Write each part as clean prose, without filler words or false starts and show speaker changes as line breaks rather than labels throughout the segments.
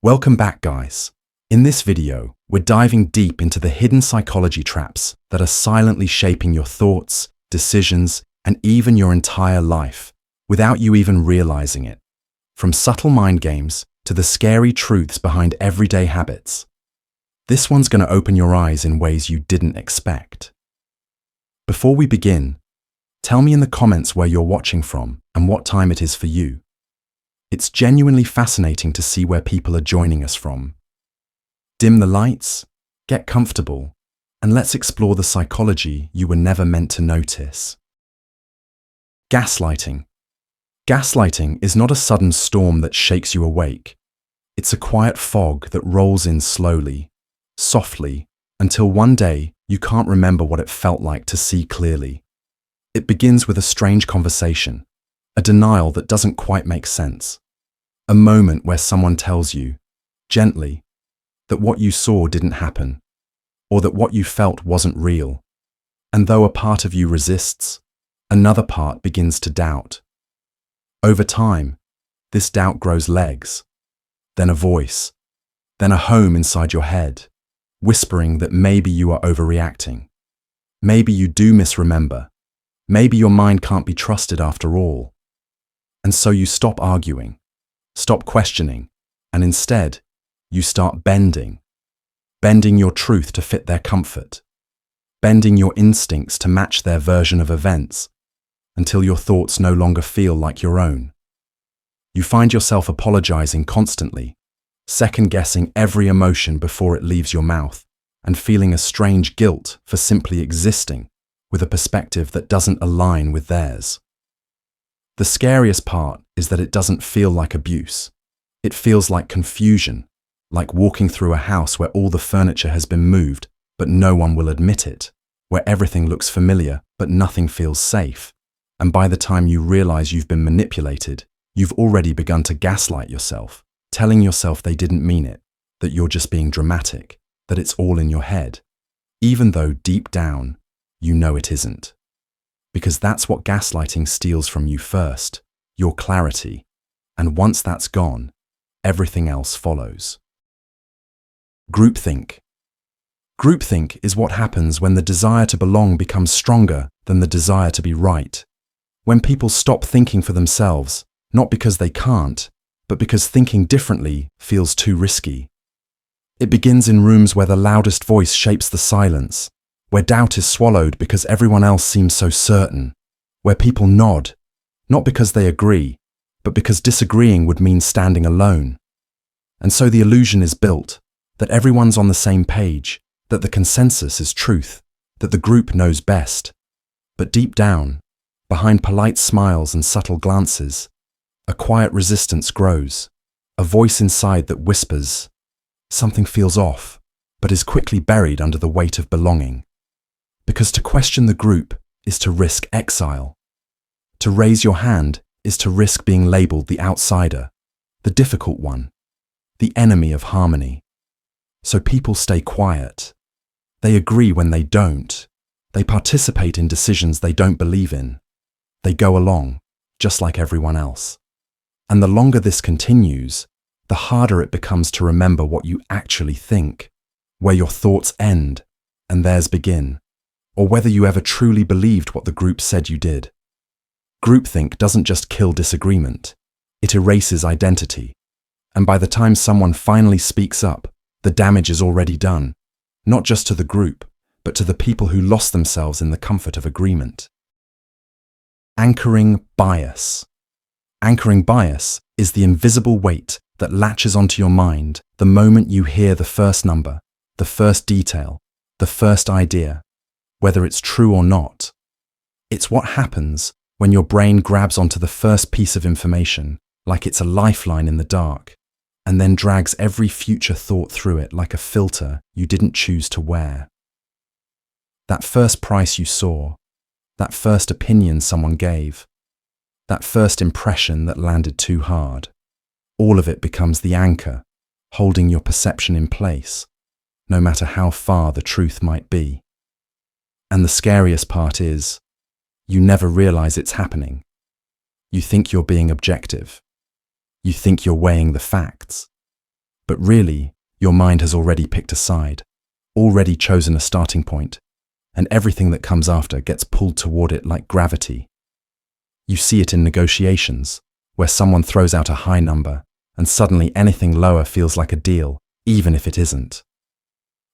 Welcome back, guys. In this video, we're diving deep into the hidden psychology traps that are silently shaping your thoughts, decisions, and even your entire life, without you even realizing it. From subtle mind games to the scary truths behind everyday habits. This one's going to open your eyes in ways you didn't expect. Before we begin, tell me in the comments where you're watching from and what time it is for you. It's genuinely fascinating to see where people are joining us from. Dim the lights, get comfortable, and let's explore the psychology you were never meant to notice. Gaslighting. Gaslighting is not a sudden storm that shakes you awake. It's a quiet fog that rolls in slowly, softly, until one day you can't remember what it felt like to see clearly. It begins with a strange conversation, a denial that doesn't quite make sense. A moment where someone tells you, gently, that what you saw didn't happen, or that what you felt wasn't real. And though a part of you resists, another part begins to doubt. Over time, this doubt grows legs, then a voice, then a home inside your head, whispering that maybe you are overreacting. Maybe you do misremember. Maybe your mind can't be trusted after all. And so you stop arguing, stop questioning, and instead, you start bending your truth to fit their comfort, bending your instincts to match their version of events, until your thoughts no longer feel like your own. You find yourself apologizing constantly, second-guessing every emotion before it leaves your mouth, and feeling a strange guilt for simply existing with a perspective that doesn't align with theirs. The scariest part is that it doesn't feel like abuse. It feels like confusion, like walking through a house where all the furniture has been moved, but no one will admit it, where everything looks familiar, but nothing feels safe. And by the time you realize you've been manipulated, you've already begun to gaslight yourself, telling yourself they didn't mean it, that you're just being dramatic, that it's all in your head, even though deep down, you know it isn't. Because that's what gaslighting steals from you first, your clarity. And once that's gone, everything else follows. Groupthink. Groupthink is what happens when the desire to belong becomes stronger than the desire to be right. When people stop thinking for themselves, not because they can't, but because thinking differently feels too risky. It begins in rooms where the loudest voice shapes the silence, where doubt is swallowed because everyone else seems so certain, where people nod, not because they agree, but because disagreeing would mean standing alone. And so the illusion is built that everyone's on the same page, that the consensus is truth, that the group knows best. But deep down, behind polite smiles and subtle glances, a quiet resistance grows, a voice inside that whispers, something feels off, but is quickly buried under the weight of belonging. Because to question the group is to risk exile. To raise your hand is to risk being labeled the outsider, the difficult one, the enemy of harmony. So people stay quiet. They agree when they don't. They participate in decisions they don't believe in. They go along, just like everyone else. And the longer this continues, the harder it becomes to remember what you actually think, where your thoughts end and theirs begin, or whether you ever truly believed what the group said you did. Groupthink doesn't just kill disagreement, it erases identity. And by the time someone finally speaks up, the damage is already done, not just to the group, but to the people who lost themselves in the comfort of agreement. Anchoring bias. Anchoring bias is the invisible weight that latches onto your mind the moment you hear the first number, the first detail, the first idea, whether it's true or not. It's what happens when your brain grabs onto the first piece of information, like it's a lifeline in the dark, and then drags every future thought through it like a filter you didn't choose to wear. That first price you saw, that first opinion someone gave, that first impression that landed too hard, all of it becomes the anchor, holding your perception in place, no matter how far the truth might be. And the scariest part is, you never realize it's happening. You think you're being objective. You think you're weighing the facts. But really, your mind has already picked a side, already chosen a starting point, and everything that comes after gets pulled toward it like gravity. You see it in negotiations, where someone throws out a high number, and suddenly anything lower feels like a deal, even if it isn't.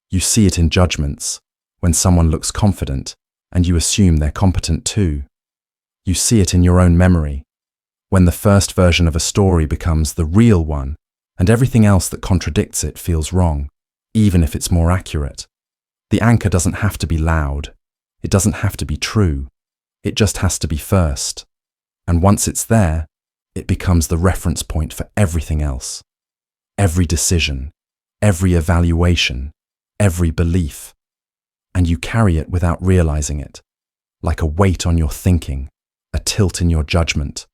You see it in judgments, when someone looks confident, and you assume they're competent too. You see it in your own memory, when the first version of a story becomes the real one, and everything else that contradicts it feels wrong, even if it's more accurate. The anchor doesn't have to be loud. It doesn't have to be true. It just has to be first. And once it's there, it becomes the reference point for everything else. Every decision, every evaluation, every belief. And you carry it without realizing it, like a weight on your thinking, a tilt in your judgment,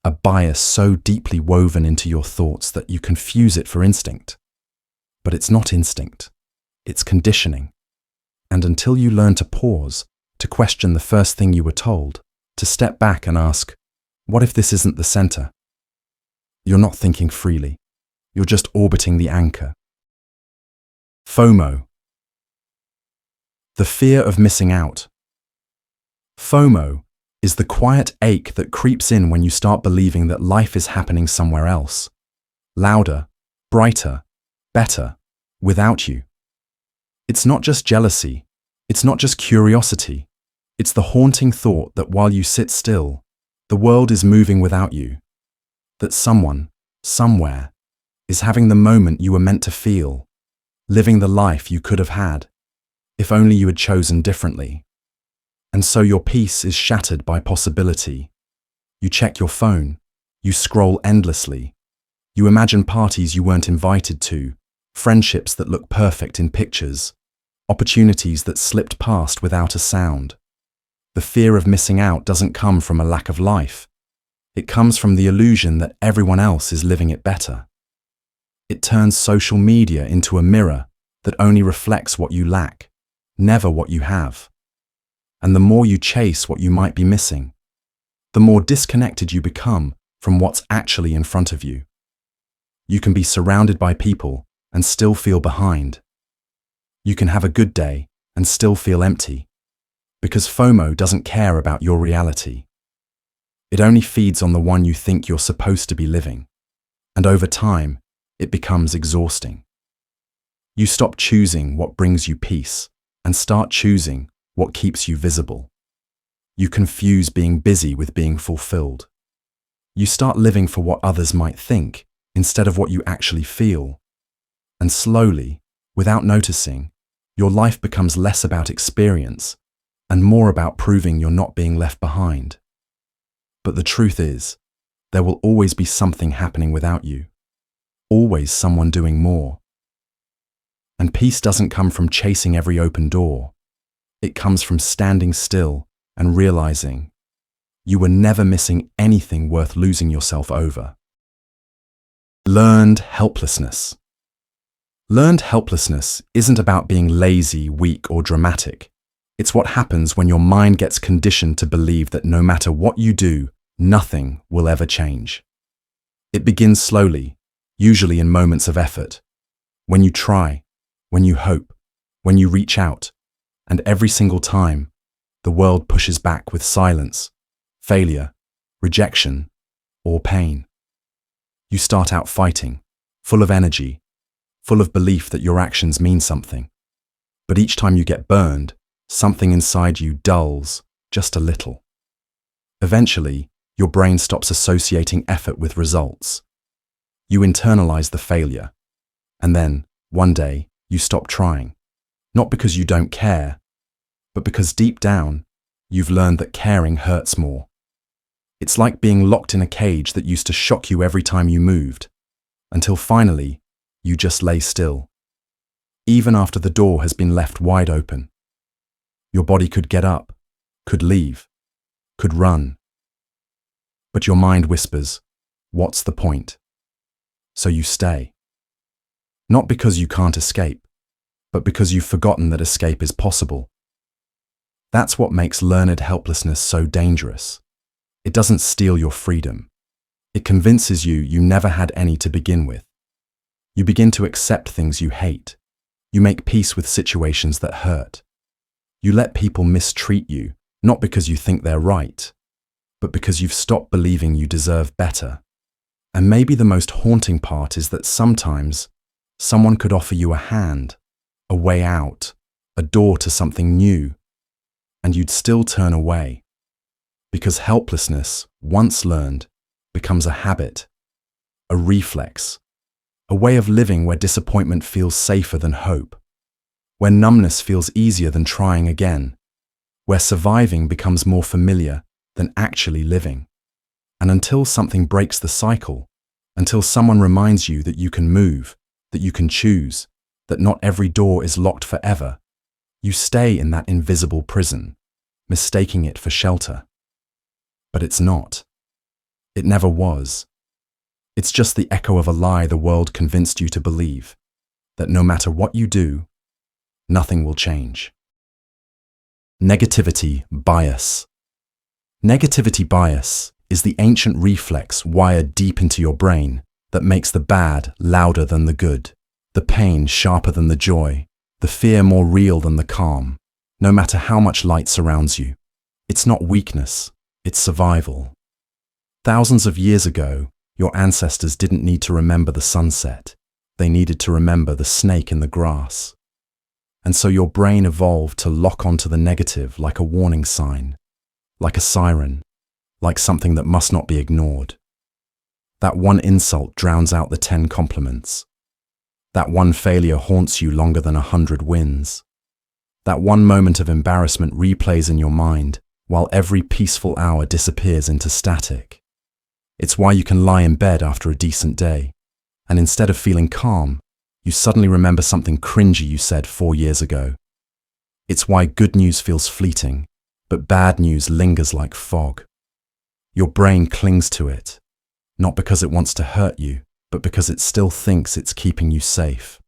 a bias so deeply woven into your thoughts that you confuse it for instinct. But it's not instinct, it's conditioning. And until you learn to pause, to question the first thing you were told, to step back and ask, what if this isn't the center? You're not thinking freely. You're just orbiting the anchor. FOMO. The fear of missing out. FOMO is the quiet ache that creeps in when you start believing that life is happening somewhere else. Louder, brighter, better, without you. It's not just jealousy. It's not just curiosity. It's the haunting thought that while you sit still, the world is moving without you. That someone, somewhere, is having the moment you were meant to feel, living the life you could have had, if only you had chosen differently. And so your peace is shattered by possibility. You check your phone, you scroll endlessly, you imagine parties you weren't invited to, friendships that look perfect in pictures, opportunities that slipped past without a sound. The fear of missing out doesn't come from a lack of life. It comes from the illusion that everyone else is living it better. It turns social media into a mirror that only reflects what you lack, never what you have. And the more you chase what you might be missing, the more disconnected you become from what's actually in front of you. You can be surrounded by people and still feel behind. You can have a good day and still feel empty, because FOMO doesn't care about your reality. It only feeds on the one you think you're supposed to be living, and over time, it becomes exhausting. You stop choosing what brings you peace and start choosing what keeps you visible. You confuse being busy with being fulfilled. You start living for what others might think instead of what you actually feel. And slowly, without noticing, your life becomes less about experience and more about proving you're not being left behind. But the truth is, there will always be something happening without you. Always someone doing more. And peace doesn't come from chasing every open door. It comes from standing still and realizing you were never missing anything worth losing yourself over. Learned helplessness. Learned helplessness isn't about being lazy, weak, or dramatic. It's what happens when your mind gets conditioned to believe that no matter what you do, nothing will ever change. It begins slowly, usually in moments of effort. When you try, when you hope, when you reach out, and every single time, the world pushes back with silence, failure, rejection, or pain. You start out fighting, full of energy, full of belief that your actions mean something. But each time you get burned, something inside you dulls just a little. Eventually, your brain stops associating effort with results. You internalize the failure, and then, one day, you stop trying. Not because you don't care, but because deep down, you've learned that caring hurts more. It's like being locked in a cage that used to shock you every time you moved, until finally, you just lay still. Even after the door has been left wide open. Your body could get up, could leave, could run. But your mind whispers, what's the point? So you stay. Not because you can't escape, but because you've forgotten that escape is possible. That's what makes learned helplessness so dangerous. It doesn't steal your freedom. It convinces you you never had any to begin with. You begin to accept things you hate. You make peace with situations that hurt. You let people mistreat you, not because you think they're right, but because you've stopped believing you deserve better. And maybe the most haunting part is that sometimes someone could offer you a hand, a way out, a door to something new, and you'd still turn away. Because helplessness, once learned, becomes a habit, a reflex, a way of living where disappointment feels safer than hope, where numbness feels easier than trying again, where surviving becomes more familiar than actually living. And until something breaks the cycle, until someone reminds you that you can move, that you can choose, that not every door is locked forever, you stay in that invisible prison, mistaking it for shelter. But it's not. It never was. It's just the echo of a lie the world convinced you to believe, that no matter what you do, nothing will change. Negativity bias. Negativity bias is the ancient reflex wired deep into your brain that makes the bad louder than the good, the pain sharper than the joy, the fear more real than the calm, no matter how much light surrounds you. It's not weakness, it's survival. Thousands of years ago, your ancestors didn't need to remember the sunset. They needed to remember the snake in the grass. And so your brain evolved to lock onto the negative like a warning sign, like a siren, like something that must not be ignored. That one insult drowns out the 10 compliments. That one failure haunts you longer than 100 wins. That one moment of embarrassment replays in your mind while every peaceful hour disappears into static. It's why you can lie in bed after a decent day, and instead of feeling calm, you suddenly remember something cringy you said 4 years ago. It's why good news feels fleeting, but bad news lingers like fog. Your brain clings to it, not because it wants to hurt you, but because it still thinks it's keeping you safe.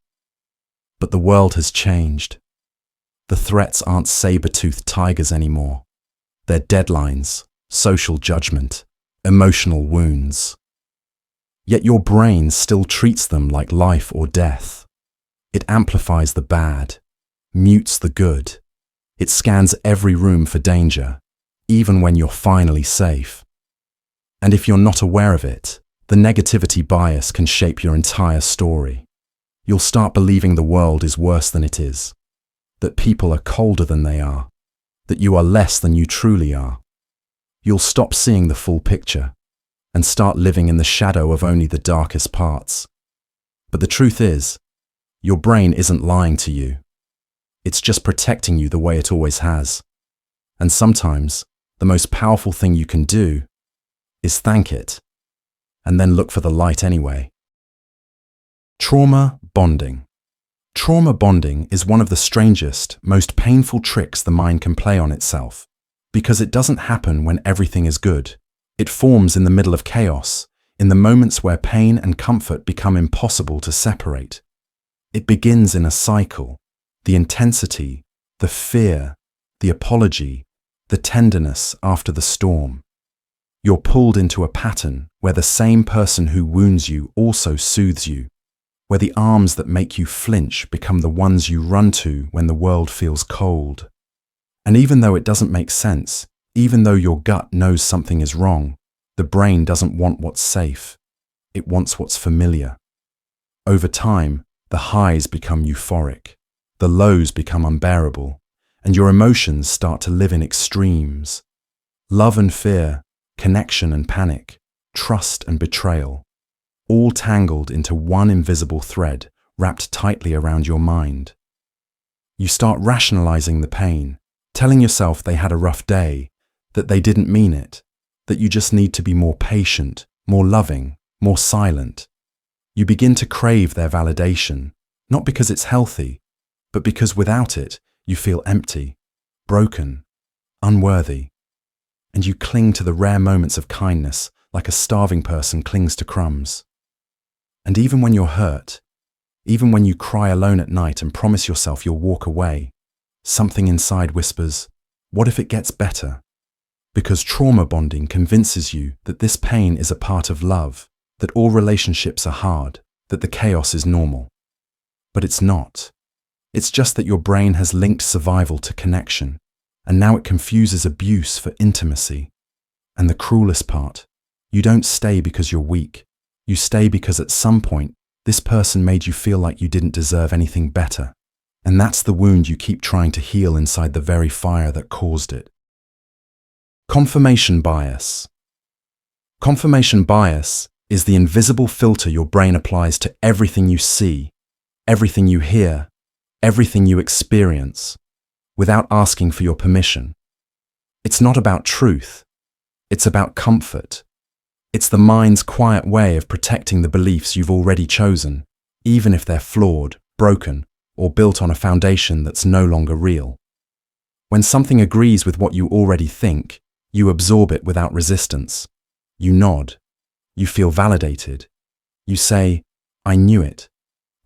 But the world has changed. The threats aren't saber-toothed tigers anymore. They're deadlines, social judgment, emotional wounds. Yet your brain still treats them like life or death. It amplifies the bad, mutes the good. It scans every room for danger, even when you're finally safe. And if you're not aware of it, the negativity bias can shape your entire story. You'll start believing the world is worse than it is, that people are colder than they are, that you are less than you truly are. You'll stop seeing the full picture and start living in the shadow of only the darkest parts. But the truth is, your brain isn't lying to you. It's just protecting you the way it always has. And sometimes, the most powerful thing you can do is thank it, and then look for the light anyway. Trauma bonding. Trauma bonding is one of the strangest, most painful tricks the mind can play on itself, because it doesn't happen when everything is good. It forms in the middle of chaos, in the moments where pain and comfort become impossible to separate. It begins in a cycle, the intensity, the fear, the apology, the tenderness after the storm. You're pulled into a pattern where the same person who wounds you also soothes you, where the arms that make you flinch become the ones you run to when the world feels cold. And even though it doesn't make sense, even though your gut knows something is wrong, the brain doesn't want what's safe. It wants what's familiar. Over time, the highs become euphoric, the lows become unbearable, and your emotions start to live in extremes. Love and fear, connection and panic, trust and betrayal, all tangled into one invisible thread wrapped tightly around your mind. You start rationalizing the pain, telling yourself they had a rough day, that they didn't mean it, that you just need to be more patient, more loving, more silent. You begin to crave their validation, not because it's healthy, but because without it, you feel empty, broken, unworthy. And you cling to the rare moments of kindness like a starving person clings to crumbs. And even when you're hurt, even when you cry alone at night and promise yourself you'll walk away, something inside whispers, what if it gets better? Because trauma bonding convinces you that this pain is a part of love, that all relationships are hard, that the chaos is normal. But it's not. It's just that your brain has linked survival to connection, and now it confuses abuse for intimacy. And the cruelest part, you don't stay because you're weak. You stay because at some point, this person made you feel like you didn't deserve anything better. And that's the wound you keep trying to heal inside the very fire that caused it. Confirmation bias. Confirmation bias is the invisible filter your brain applies to everything you see, everything you hear, everything you experience, without asking for your permission. It's not about truth. It's about comfort. It's the mind's quiet way of protecting the beliefs you've already chosen, even if they're flawed, broken, or built on a foundation that's no longer real. When something agrees with what you already think, you absorb it without resistance. You nod. You feel validated. You say, I knew it.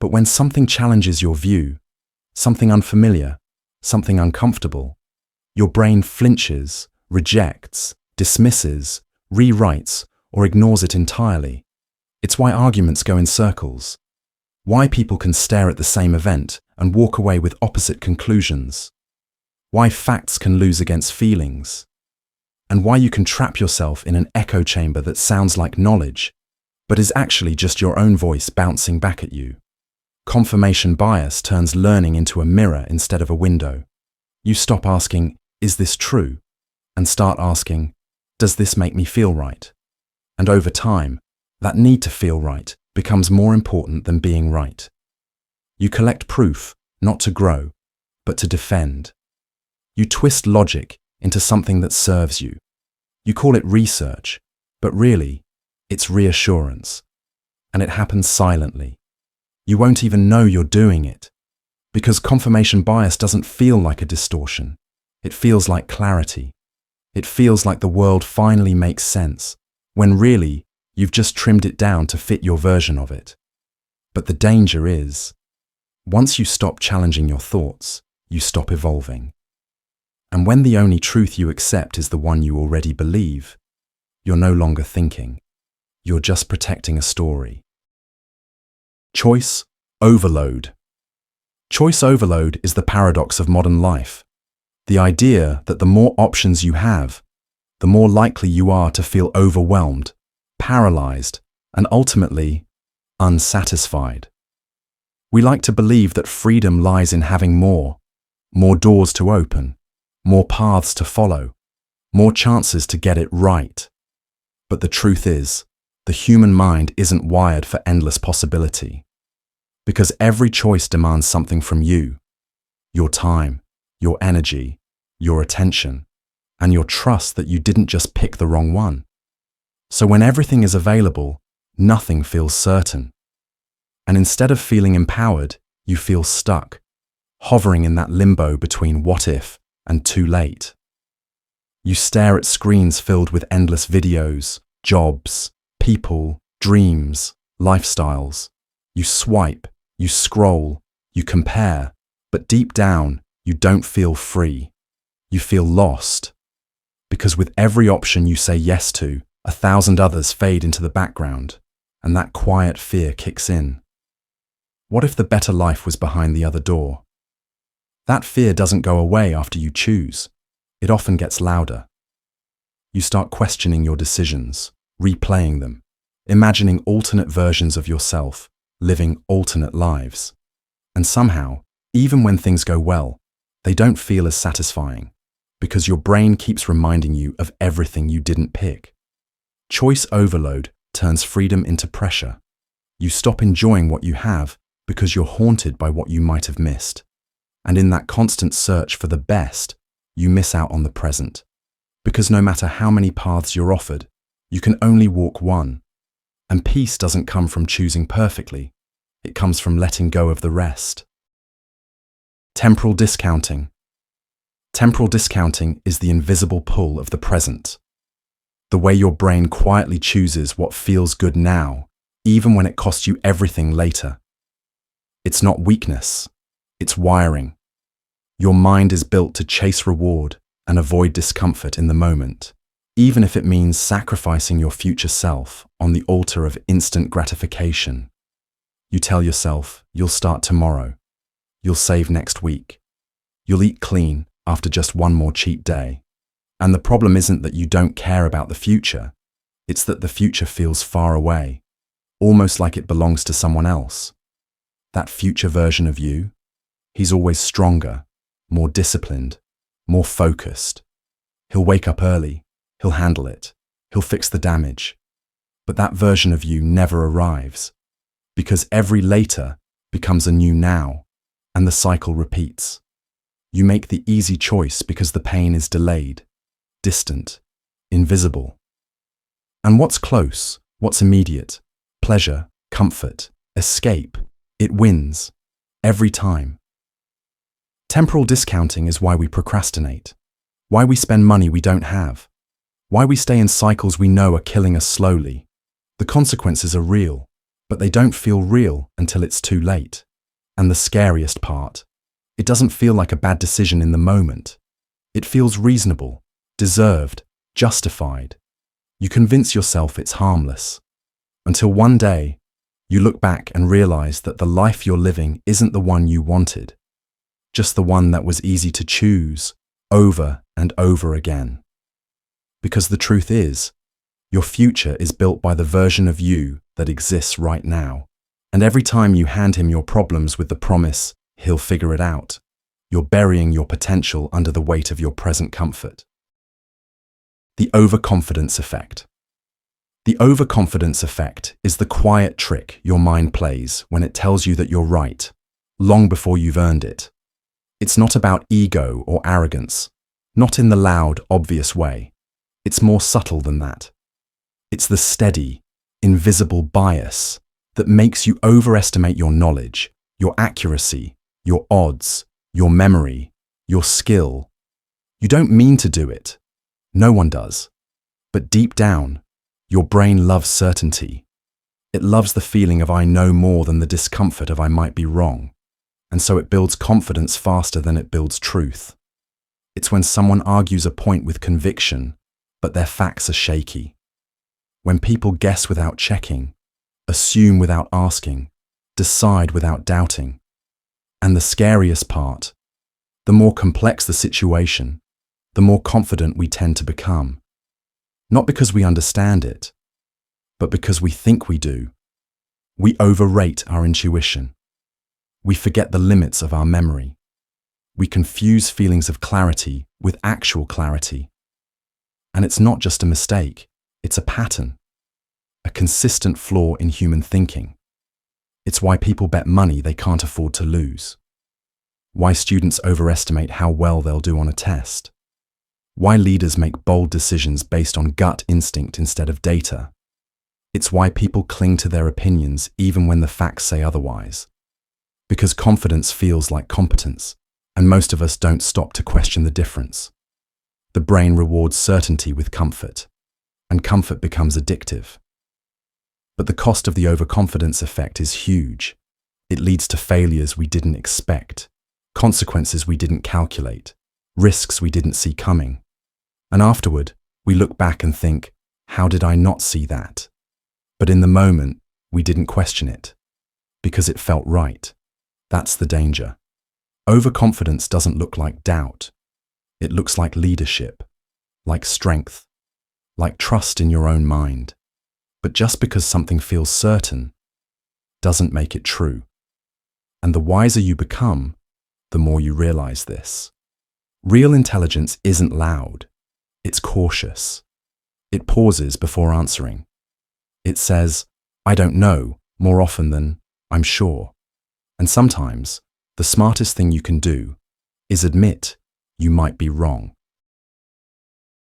But when something challenges your view, something unfamiliar, something uncomfortable, your brain flinches, rejects, dismisses, rewrites, or ignores it entirely. It's why arguments go in circles. Why people can stare at the same event and walk away with opposite conclusions. Why facts can lose against feelings. And why you can trap yourself in an echo chamber that sounds like knowledge, but is actually just your own voice bouncing back at you. Confirmation bias turns learning into a mirror instead of a window. You stop asking, is this true? And start asking, does this make me feel right? And over time, that need to feel right becomes more important than being right. You collect proof, not to grow, but to defend. You twist logic into something that serves you. You call it research, but really, it's reassurance. And it happens silently. You won't even know you're doing it. Because confirmation bias doesn't feel like a distortion. It feels like clarity. It feels like the world finally makes sense, when really, you've just trimmed it down to fit your version of it. But the danger is, once you stop challenging your thoughts, you stop evolving. And when the only truth you accept is the one you already believe, you're no longer thinking. You're just protecting a story. Choice overload. Choice overload is the paradox of modern life. The idea that the more options you have, the more likely you are to feel overwhelmed, paralyzed, and ultimately unsatisfied. We like to believe that freedom lies in having more doors to open, more paths to follow, more chances to get it right. But the truth is, the human mind isn't wired for endless possibility. Because every choice demands something from you: your time, your energy, your attention, and your trust that you didn't just pick the wrong one. So when everything is available, nothing feels certain. And instead of feeling empowered, you feel stuck, hovering in that limbo between what if and too late. You stare at screens filled with endless videos, jobs, people, dreams, lifestyles. You swipe, you scroll, you compare, but deep down, you don't feel free. You feel lost. Because with every option you say yes to, 1,000 others fade into the background, and that quiet fear kicks in. What if the better life was behind the other door? That fear doesn't go away after you choose. It often gets louder. You start questioning your decisions, replaying them, imagining alternate versions of yourself, living alternate lives. And somehow, even when things go well, they don't feel as satisfying, because your brain keeps reminding you of everything you didn't pick. Choice overload turns freedom into pressure. You stop enjoying what you have because you're haunted by what you might have missed. And in that constant search for the best, you miss out on the present. Because no matter how many paths you're offered, you can only walk one. And peace doesn't come from choosing perfectly. It comes from letting go of the rest. Temporal discounting. Temporal discounting is the invisible pull of the present. The way your brain quietly chooses what feels good now, even when it costs you everything later. It's not weakness. It's wiring. Your mind is built to chase reward and avoid discomfort in the moment, even if it means sacrificing your future self on the altar of instant gratification. You tell yourself you'll start tomorrow. You'll save next week. You'll eat clean after just one more cheat day. And the problem isn't that you don't care about the future. It's that the future feels far away, almost like it belongs to someone else. That future version of you, he's always stronger, more disciplined, more focused. He'll wake up early, he'll handle it, he'll fix the damage. But that version of you never arrives, because every later becomes a new now, and the cycle repeats. You make the easy choice because the pain is delayed, distant, invisible. And what's close, what's immediate, pleasure, comfort, escape, it wins, every time. Temporal discounting is why we procrastinate, why we spend money we don't have, why we stay in cycles we know are killing us slowly. The consequences are real, but they don't feel real until it's too late. And the scariest part, it doesn't feel like a bad decision in the moment. It feels reasonable, deserved, justified. You convince yourself it's harmless. Until one day, you look back and realize that the life you're living isn't the one you wanted, just the one that was easy to choose over and over again. Because the truth is, your future is built by the version of you that exists right now. And every time you hand him your problems with the promise, he'll figure it out, you're burying your potential under the weight of your present comfort. The Overconfidence Effect. The overconfidence effect is the quiet trick your mind plays when it tells you that you're right, long before you've earned it. It's not about ego or arrogance, not in the loud, obvious way. It's more subtle than that. It's the steady, invisible bias that makes you overestimate your knowledge, your accuracy, your odds, your memory, your skill. You don't mean to do it. No one does. But deep down, your brain loves certainty. It loves the feeling of I know more than the discomfort of I might be wrong. And so it builds confidence faster than it builds truth. It's when someone argues a point with conviction, but their facts are shaky. When people guess without checking, assume without asking, decide without doubting. And the scariest part, the more complex the situation, the more confident we tend to become. Not because we understand it, but because we think we do. We overrate our intuition. We forget the limits of our memory. We confuse feelings of clarity with actual clarity. And it's not just a mistake, it's a pattern, a consistent flaw in human thinking. It's why people bet money they can't afford to lose. Why students overestimate how well they'll do on a test. Why leaders make bold decisions based on gut instinct instead of data. It's why people cling to their opinions even when the facts say otherwise. Because confidence feels like competence, and most of us don't stop to question the difference. The brain rewards certainty with comfort, and comfort becomes addictive. But the cost of the overconfidence effect is huge. It leads to failures we didn't expect, consequences we didn't calculate, risks we didn't see coming. And afterward, we look back and think, how did I not see that? But in the moment, we didn't question it, because it felt right. That's the danger. Overconfidence doesn't look like doubt. It looks like leadership, like strength, like trust in your own mind. But just because something feels certain doesn't make it true. And the wiser you become, the more you realize this. Real intelligence isn't loud. It's cautious. It pauses before answering. It says, I don't know, more often than I'm sure. And sometimes, the smartest thing you can do is admit you might be wrong.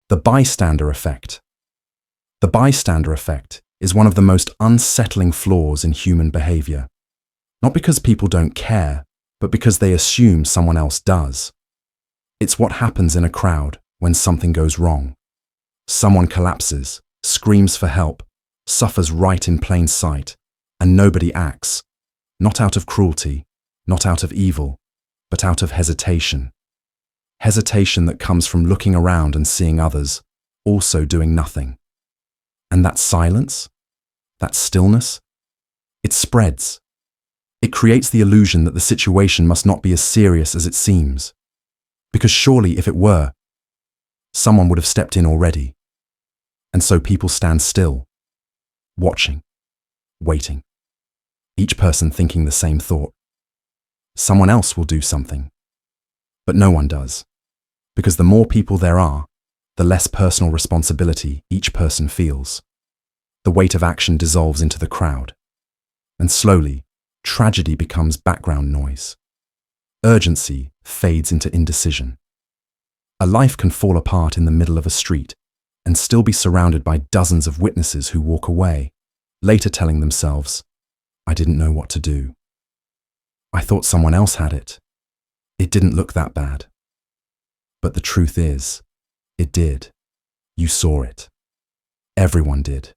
The Bystander Effect. The Bystander Effect is one of the most unsettling flaws in human behavior. Not because people don't care, but because they assume someone else does. It's what happens in a crowd when something goes wrong. Someone collapses, screams for help, suffers right in plain sight, and nobody acts, not out of cruelty, not out of evil, but out of hesitation. Hesitation that comes from looking around and seeing others also doing nothing. And that silence, that stillness, it spreads. It creates the illusion that the situation must not be as serious as it seems. Because surely if it were, someone would have stepped in already. And so people stand still, watching, waiting, each person thinking the same thought. Someone else will do something. But no one does. Because the more people there are, the less personal responsibility each person feels. The weight of action dissolves into the crowd. And slowly, tragedy becomes background noise. Urgency fades into indecision. A life can fall apart in the middle of a street and still be surrounded by dozens of witnesses who walk away, later telling themselves, "I didn't know what to do. I thought someone else had it. It didn't look that bad." But the truth is, it did. You saw it. Everyone did.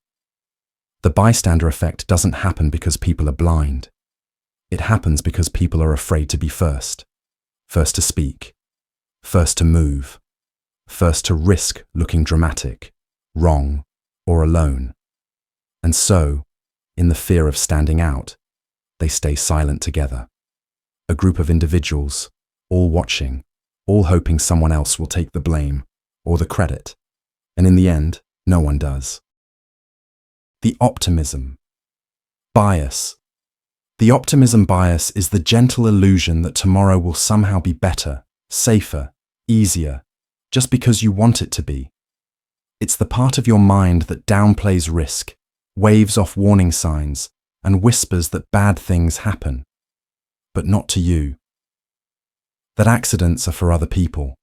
The bystander effect doesn't happen because people are blind. It happens because people are afraid to be first. First to speak. First to move. First to risk looking dramatic, wrong, or alone. And so, in the fear of standing out, they stay silent together. A group of individuals, all watching, all hoping someone else will take the blame or the credit. And in the end, no one does. The optimism bias. The optimism bias is the gentle illusion that tomorrow will somehow be better, safer, easier, just because you want it to be. It's the part of your mind that downplays risk, waves off warning signs, and whispers that bad things happen, but not to you. That accidents are for other people.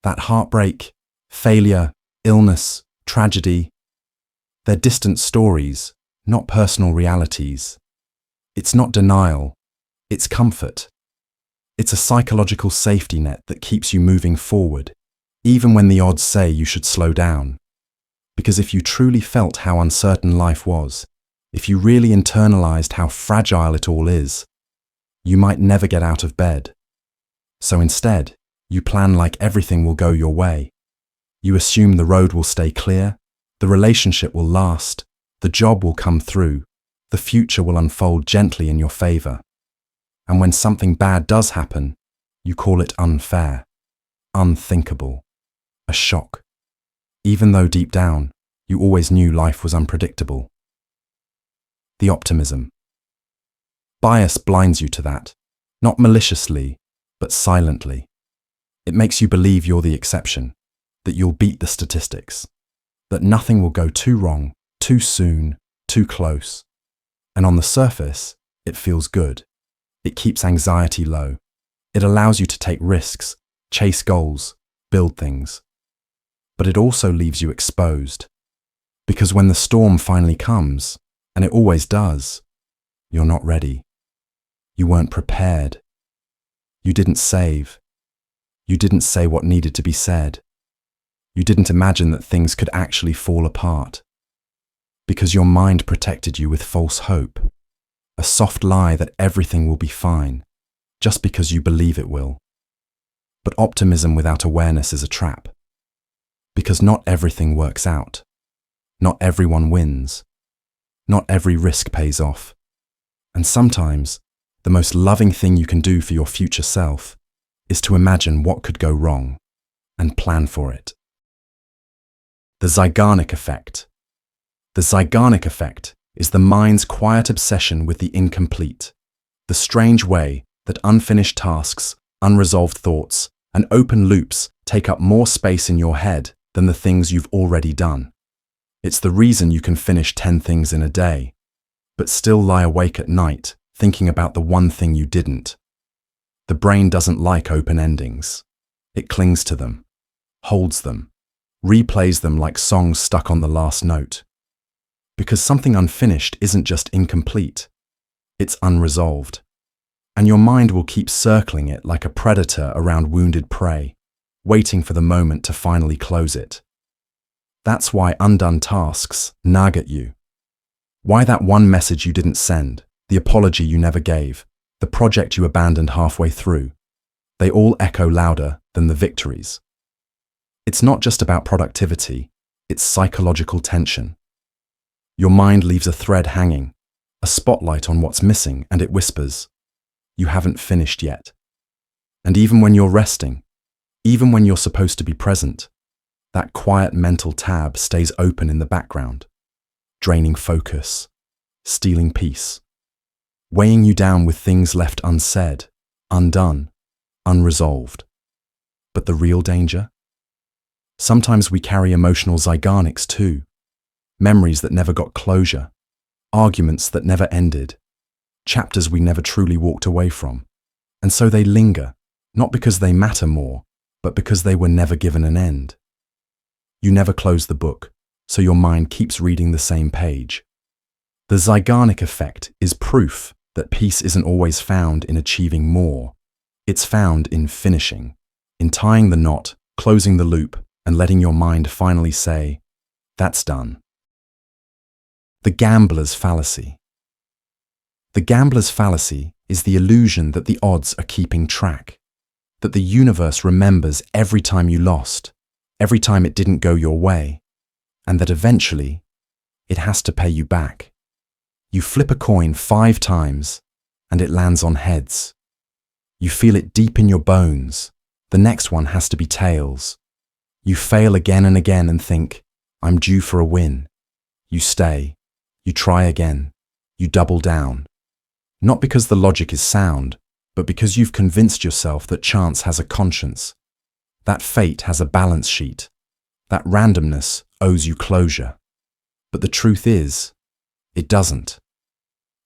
That heartbreak, failure, illness, tragedy, they're distant stories, not personal realities. It's not denial, it's comfort. It's a psychological safety net that keeps you moving forward, even when the odds say you should slow down. Because if you truly felt how uncertain life was, if you really internalized how fragile it all is, you might never get out of bed. So instead, you plan like everything will go your way. You assume the road will stay clear, the relationship will last, the job will come through, the future will unfold gently in your favor. And when something bad does happen, you call it unfair, unthinkable, a shock, even though deep down, you always knew life was unpredictable. The optimism bias blinds you to that, not maliciously, but silently. It makes you believe you're the exception, that you'll beat the statistics, that nothing will go too wrong, too soon, too close. And on the surface, it feels good. It keeps anxiety low. It allows you to take risks, chase goals, build things. But it also leaves you exposed. Because when the storm finally comes, and it always does, you're not ready. You weren't prepared. You didn't save. You didn't say what needed to be said. You didn't imagine that things could actually fall apart. Because your mind protected you with false hope. A soft lie that everything will be fine, just because you believe it will. But optimism without awareness is a trap. Because not everything works out. Not everyone wins. Not every risk pays off. And sometimes, the most loving thing you can do for your future self is to imagine what could go wrong and plan for it. The Zeigarnik Effect. The Zeigarnik Effect is the mind's quiet obsession with the incomplete, the strange way that unfinished tasks, unresolved thoughts, and open loops take up more space in your head than the things you've already done. It's the reason you can finish 10 things in a day, but still lie awake at night thinking about the one thing you didn't. The brain doesn't like open endings. It clings to them, holds them, replays them like songs stuck on the last note. Because something unfinished isn't just incomplete, it's unresolved. And your mind will keep circling it like a predator around wounded prey, waiting for the moment to finally close it. That's why undone tasks nag at you. Why that one message you didn't send, the apology you never gave, the project you abandoned halfway through. They all echo louder than the victories. It's not just about productivity, it's psychological tension. Your mind leaves a thread hanging, a spotlight on what's missing, and it whispers, "You haven't finished yet." And even when you're resting, even when you're supposed to be present, that quiet mental tab stays open in the background, draining focus, stealing peace, weighing you down with things left unsaid, undone, unresolved. But the real danger? Sometimes we carry emotional Zeigarniks too, memories that never got closure, arguments that never ended, chapters we never truly walked away from. And so they linger, not because they matter more, but because they were never given an end. You never close the book, so your mind keeps reading the same page. The Zeigarnik Effect is proof that peace isn't always found in achieving more. It's found in finishing, in tying the knot, closing the loop, and letting your mind finally say, "That's done." The Gambler's Fallacy. The Gambler's Fallacy is the illusion that the odds are keeping track, that the universe remembers every time you lost, every time it didn't go your way, and that eventually it has to pay you back. You flip a coin 5 times and it lands on heads. You feel it deep in your bones. The next one has to be tails. You fail again and again and think, "I'm due for a win." You stay. You try again. You double down. Not because the logic is sound, but because you've convinced yourself that chance has a conscience, that fate has a balance sheet, that randomness owes you closure. But the truth is, it doesn't.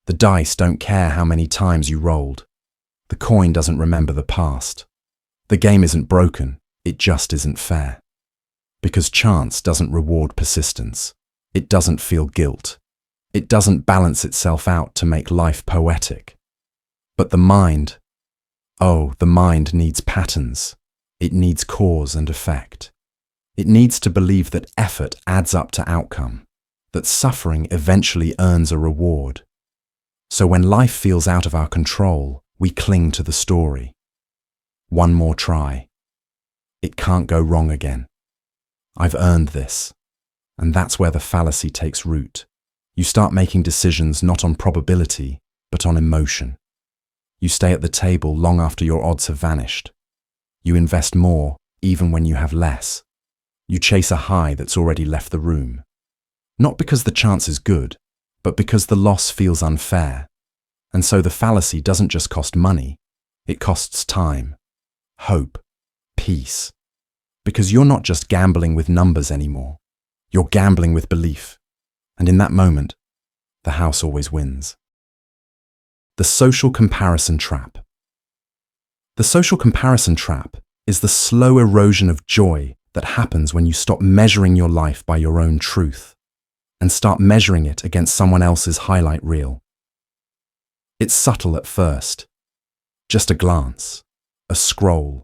The dice don't care how many times you rolled. The coin doesn't remember the past. The game isn't broken, it just isn't fair. Because chance doesn't reward persistence. It doesn't feel guilt. It doesn't balance itself out to make life poetic. But the mind, the mind needs patterns. It needs cause and effect. It needs to believe that effort adds up to outcome, that suffering eventually earns a reward. So when life feels out of our control, we cling to the story. One more try. It can't go wrong again. I've earned this. And that's where the fallacy takes root. You start making decisions not on probability, but on emotion. You stay at the table long after your odds have vanished. You invest more, even when you have less. You chase a high that's already left the room. Not because the chance is good, but because the loss feels unfair. And so the fallacy doesn't just cost money, it costs time, hope, peace. Because you're not just gambling with numbers anymore. You're gambling with belief. And in that moment, the house always wins. The social comparison trap. The social comparison trap is the slow erosion of joy that happens when you stop measuring your life by your own truth and start measuring it against someone else's highlight reel. It's subtle at first. Just a glance, a scroll,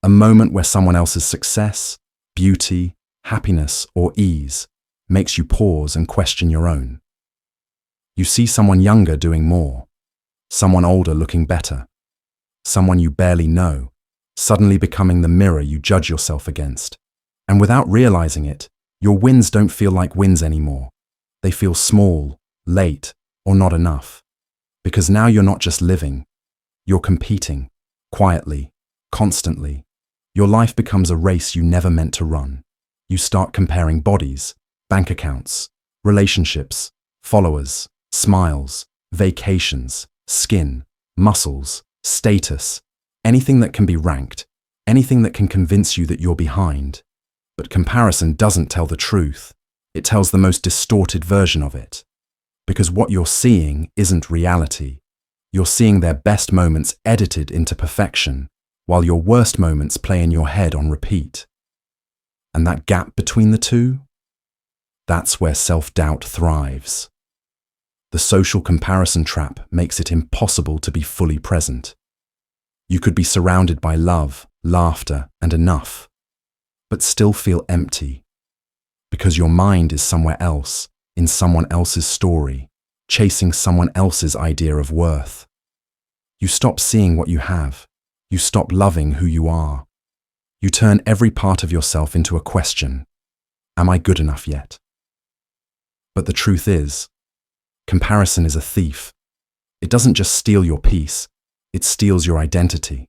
a moment where someone else's success, beauty, happiness, or ease makes you pause and question your own. You see someone younger doing more, someone older looking better, someone you barely know, suddenly becoming the mirror you judge yourself against. And without realizing it, your wins don't feel like wins anymore. They feel small, late, or not enough. Because now you're not just living, you're competing, quietly, constantly. Your life becomes a race you never meant to run. You start comparing bodies, bank accounts, relationships, followers, smiles, vacations, skin, muscles, status, anything that can be ranked, anything that can convince you that you're behind. But comparison doesn't tell the truth. It tells the most distorted version of it. Because what you're seeing isn't reality. You're seeing their best moments edited into perfection, while your worst moments play in your head on repeat. And that gap between the two? That's where self-doubt thrives. The social comparison trap makes it impossible to be fully present. You could be surrounded by love, laughter, and enough, but still feel empty, because your mind is somewhere else, in someone else's story, chasing someone else's idea of worth. You stop seeing what you have. You stop loving who you are. You turn every part of yourself into a question. Am I good enough yet? But the truth is, Comparison is a thief. It doesn't just steal your peace, it steals your identity.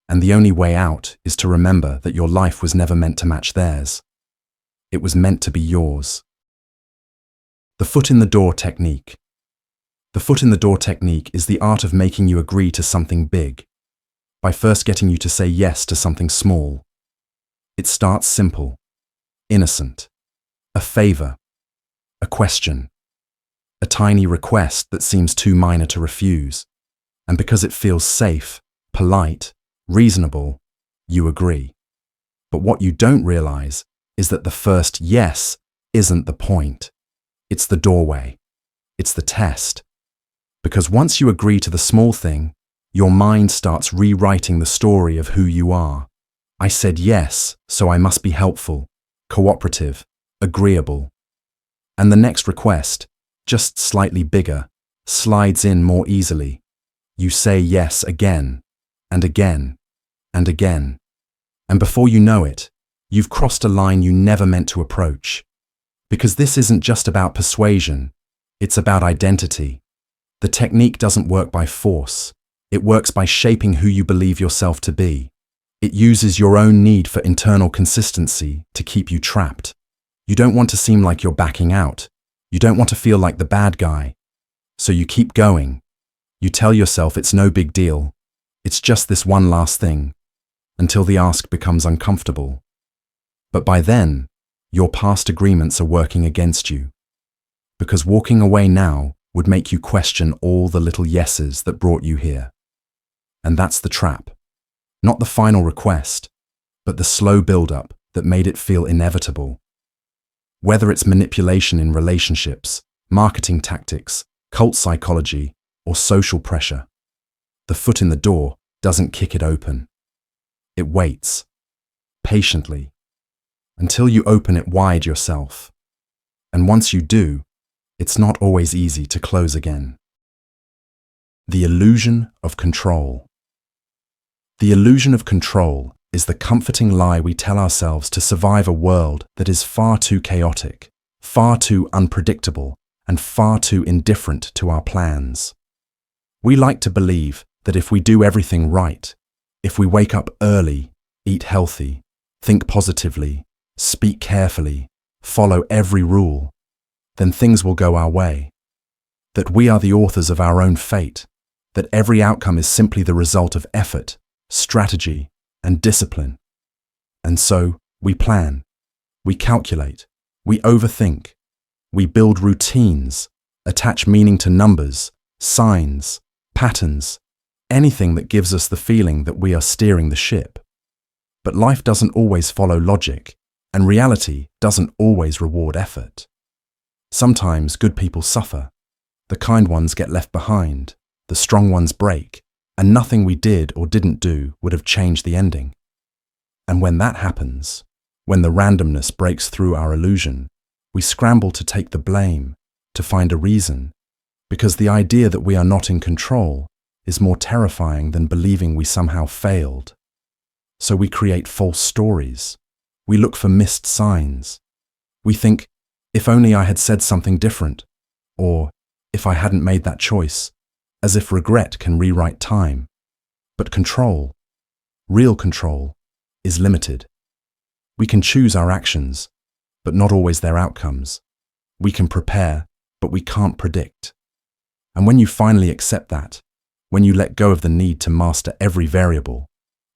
And the only way out is to remember that your life was never meant to match theirs. It was meant to be yours. The foot in the door technique. The foot in the door technique is the art of making you agree to something big, by first getting you to say yes to something small. It starts simple, innocent, a favor, a question, a tiny request that seems too minor to refuse, and because it feels safe, polite, reasonable, you agree. But what you don't realize is that the first yes isn't the point. It's the doorway. It's the test. Because once you agree to the small thing, your mind starts rewriting the story of who you are. I said yes, so I must be helpful, cooperative, agreeable. And the next request, just slightly bigger, slides in more easily. You say yes again, and again, and again. And before you know it, you've crossed a line you never meant to approach. Because this isn't just about persuasion, it's about identity. The technique doesn't work by force. It works by shaping who you believe yourself to be. It uses your own need for internal consistency to keep you trapped. You don't want to seem like you're backing out. You don't want to feel like the bad guy. So you keep going. You tell yourself it's no big deal. It's just this one last thing, until the ask becomes uncomfortable. But by then, your past agreements are working against you. Because walking away now would make you question all the little yeses that brought you here. And that's the trap. Not the final request, but the slow build-up that made it feel inevitable. Whether it's manipulation in relationships, marketing tactics, cult psychology, or social pressure, the foot in the door doesn't kick it open. It waits, patiently, until you open it wide yourself. And once you do, it's not always easy to close again. The illusion of control. The illusion of control is the comforting lie we tell ourselves to survive a world that is far too chaotic, far too unpredictable, and far too indifferent to our plans. We like to believe that if we do everything right, if we wake up early, eat healthy, think positively, speak carefully, follow every rule, then things will go our way. That we are the authors of our own fate, that every outcome is simply the result of effort, strategy, and discipline. And so, we plan, we calculate, we overthink, we build routines, attach meaning to numbers, signs, patterns, anything that gives us the feeling that we are steering the ship. But life doesn't always follow logic, and reality doesn't always reward effort. Sometimes good people suffer, the kind ones get left behind, the strong ones break, and nothing we did or didn't do would have changed the ending. And when that happens, when the randomness breaks through our illusion, we scramble to take the blame, to find a reason, because the idea that we are not in control is more terrifying than believing we somehow failed. So we create false stories. We look for missed signs. We think, if only I had said something different, or if I hadn't made that choice, as if regret can rewrite time. But control, real control, is limited. We can choose our actions, but not always their outcomes. We can prepare, but we can't predict. And when you finally accept that, when you let go of the need to master every variable,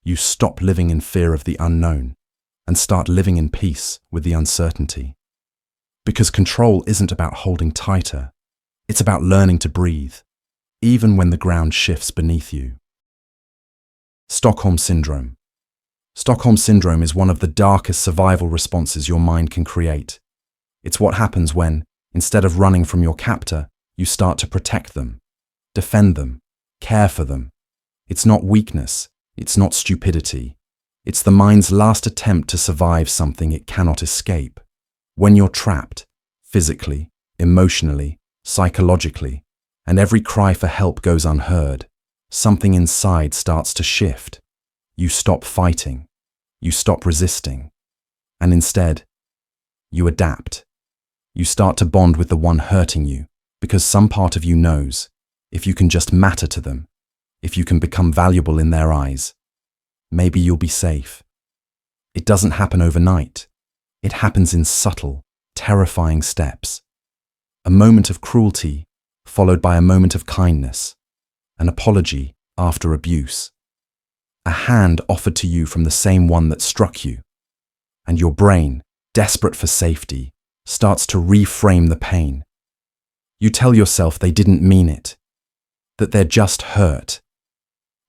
you stop living in fear of the unknown and start living in peace with the uncertainty. Because control isn't about holding tighter, it's about learning to breathe, even when the ground shifts beneath you. Stockholm Syndrome. Stockholm Syndrome is one of the darkest survival responses your mind can create. It's what happens when, instead of running from your captor, you start to protect them, defend them, care for them. It's not weakness, it's not stupidity. It's the mind's last attempt to survive something it cannot escape. When you're trapped, physically, emotionally, psychologically, and every cry for help goes unheard, something inside starts to shift. You stop fighting, you stop resisting, and instead, you adapt. You start to bond with the one hurting you, Because some part of you knows, if you can just matter to them, if you can become valuable in their eyes, maybe you'll be safe. It doesn't happen overnight. It happens in subtle, terrifying steps. A moment of cruelty, followed by a moment of kindness. An apology after abuse. A hand offered to you from the same one that struck you. And your brain, desperate for safety, starts to reframe the pain. You tell yourself they didn't mean it, that they're just hurt,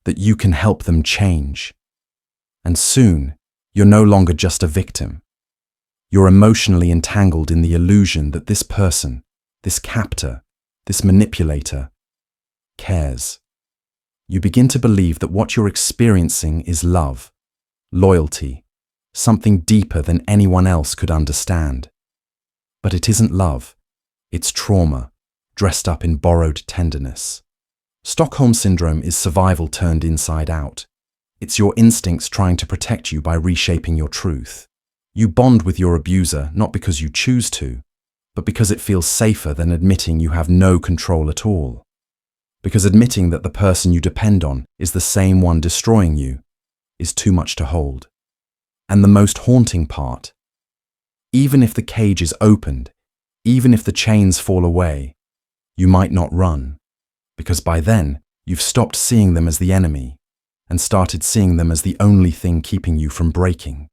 that you can help them change. And soon, you're no longer just a victim. You're emotionally entangled in the illusion that this person, this captor, this manipulator, cares. You begin to believe that what you're experiencing is love, loyalty, something deeper than anyone else could understand. But it isn't love, it's trauma, dressed up in borrowed tenderness. Stockholm Syndrome is survival turned inside out. It's your instincts trying to protect you by reshaping your truth. You bond with your abuser not because you choose to, but because it feels safer than admitting you have no control at all. Because admitting that the person you depend on is the same one destroying you is too much to hold. And the most haunting part, even if the cage is opened, even if the chains fall away, you might not run, because by then you've stopped seeing them as the enemy and started seeing them as the only thing keeping you from breaking.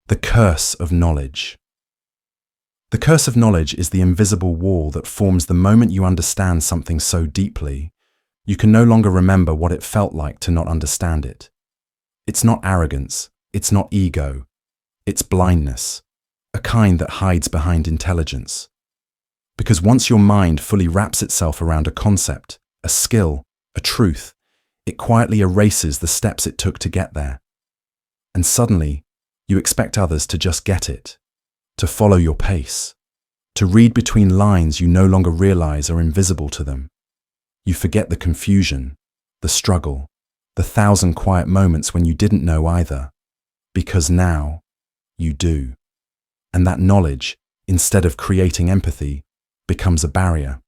The curse of knowledge. The curse of knowledge is the invisible wall that forms the moment you understand something so deeply, you can no longer remember what it felt like to not understand it. It's not arrogance, it's not ego, it's blindness, a kind that hides behind intelligence. Because once your mind fully wraps itself around a concept, a skill, a truth, it quietly erases the steps it took to get there. And suddenly, you expect others to just get it, to follow your pace, to read between lines you no longer realize are invisible to them. You forget the confusion, the struggle, the 1,000 quiet moments when you didn't know either, because now you do. And that knowledge, instead of creating empathy, becomes a barrier.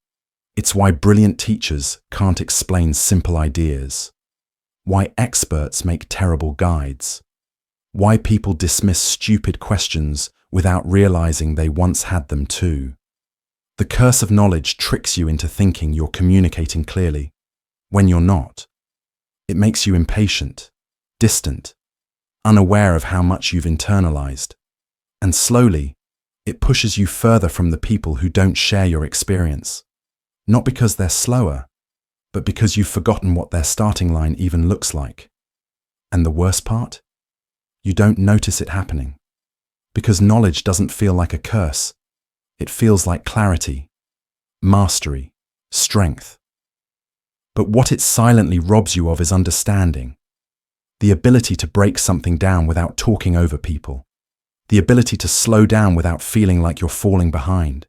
It's why brilliant teachers can't explain simple ideas, why experts make terrible guides, why people dismiss stupid questions without realizing they once had them too. The curse of knowledge tricks you into thinking you're communicating clearly, when you're not. It makes you impatient, distant, unaware of how much you've internalized. And slowly, it pushes you further from the people who don't share your experience. Not because they're slower, but because you've forgotten what their starting line even looks like. And the worst part? You don't notice it happening. Because knowledge doesn't feel like a curse. It feels like clarity, mastery, strength. But what it silently robs you of is understanding. The ability to break something down without talking over people. The ability to slow down without feeling like you're falling behind.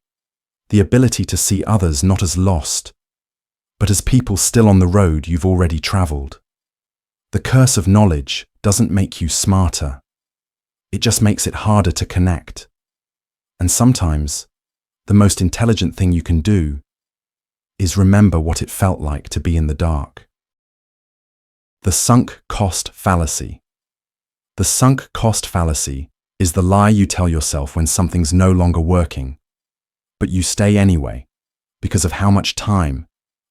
The ability to see others not as lost, but as people still on the road you've already traveled. The curse of knowledge doesn't make you smarter. It just makes it harder to connect. And sometimes, the most intelligent thing you can do is remember what it felt like to be in the dark. The sunk cost fallacy. The sunk cost fallacy is the lie you tell yourself when something's no longer working, but you stay anyway because of how much time,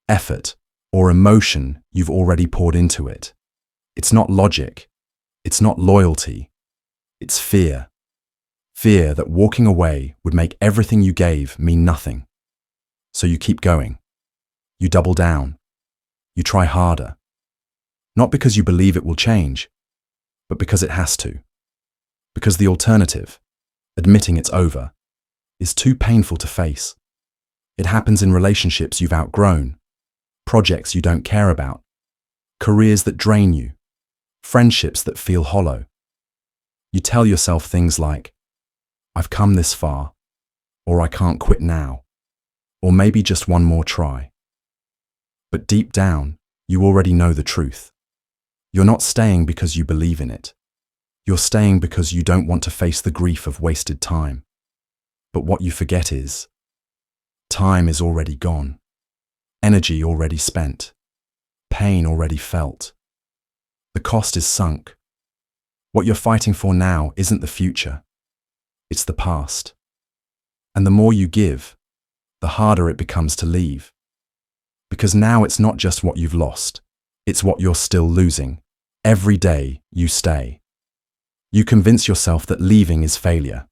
effort, or emotion you've already poured into it. It's not logic. It's not loyalty. It's fear. Fear that walking away would make everything you gave mean nothing. So you keep going. You double down. You try harder. Not because you believe it will change, but because it has to. Because the alternative, admitting it's over, is too painful to face. It happens in relationships you've outgrown, projects you don't care about, careers that drain you, friendships that feel hollow. You tell yourself things like, I've come this far, or I can't quit now, or maybe just one more try. But deep down, you already know the truth. You're not staying because you believe in it. You're staying because you don't want to face the grief of wasted time. But what you forget is, Time is already gone. Energy already spent. Pain already felt. The cost is sunk. What you're fighting for now isn't the future. It's the past. And the more you give, the harder it becomes to leave. Because now it's not just what you've lost, it's what you're still losing. Every day you stay. You convince yourself that leaving is failure.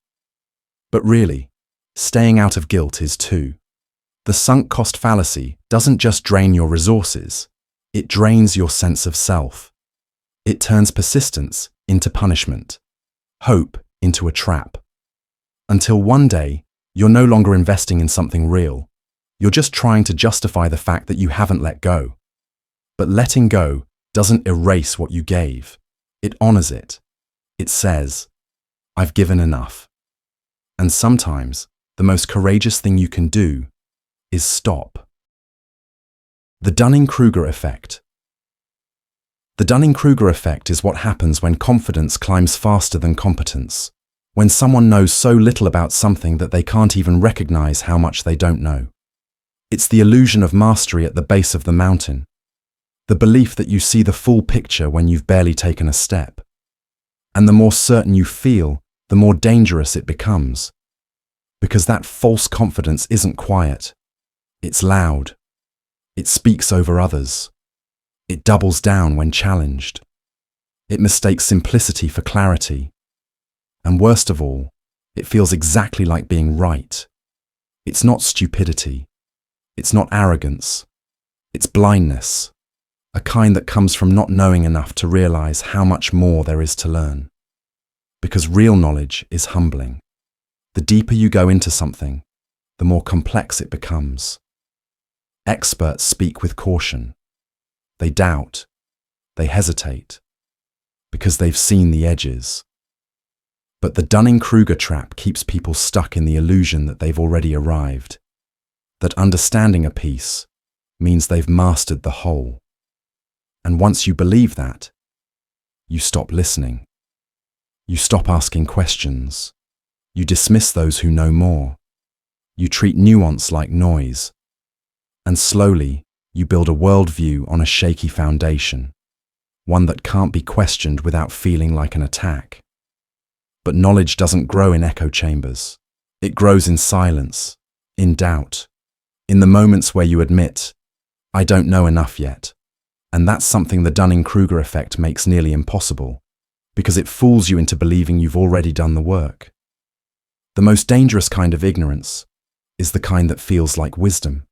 But really, staying out of guilt is too. The sunk cost fallacy doesn't just drain your resources, it drains your sense of self. It turns persistence into punishment, hope into a trap. Until one day, you're no longer investing in something real. You're just trying to justify the fact that you haven't let go. But letting go doesn't erase what you gave. It honors it. It says, I've given enough. And sometimes, the most courageous thing you can do is stop. The Dunning-Kruger Effect. The Dunning-Kruger Effect is what happens when confidence climbs faster than competence. When someone knows so little about something that they can't even recognize how much they don't know. It's the illusion of mastery at the base of the mountain. The belief that you see the full picture when you've barely taken a step. And the more certain you feel, the more dangerous it becomes. Because that false confidence isn't quiet. It's loud. It speaks over others. It doubles down when challenged. It mistakes simplicity for clarity. And worst of all, it feels exactly like being right. It's not stupidity. It's not arrogance. It's blindness. A kind that comes from not knowing enough to realize how much more there is to learn. Because real knowledge is humbling. The deeper you go into something, the more complex it becomes. Experts speak with caution. They doubt. They hesitate. Because they've seen the edges. But the Dunning-Kruger trap keeps people stuck in the illusion that they've already arrived. That understanding a piece means they've mastered the whole. And once you believe that, you stop listening. You stop asking questions. You dismiss those who know more. You treat nuance like noise. And slowly, you build a worldview on a shaky foundation. One that can't be questioned without feeling like an attack. But knowledge doesn't grow in echo chambers. It grows in silence, in doubt, in the moments where you admit, I don't know enough yet. And that's something the Dunning-Kruger effect makes nearly impossible, because it fools you into believing you've already done the work. The most dangerous kind of ignorance is the kind that feels like wisdom.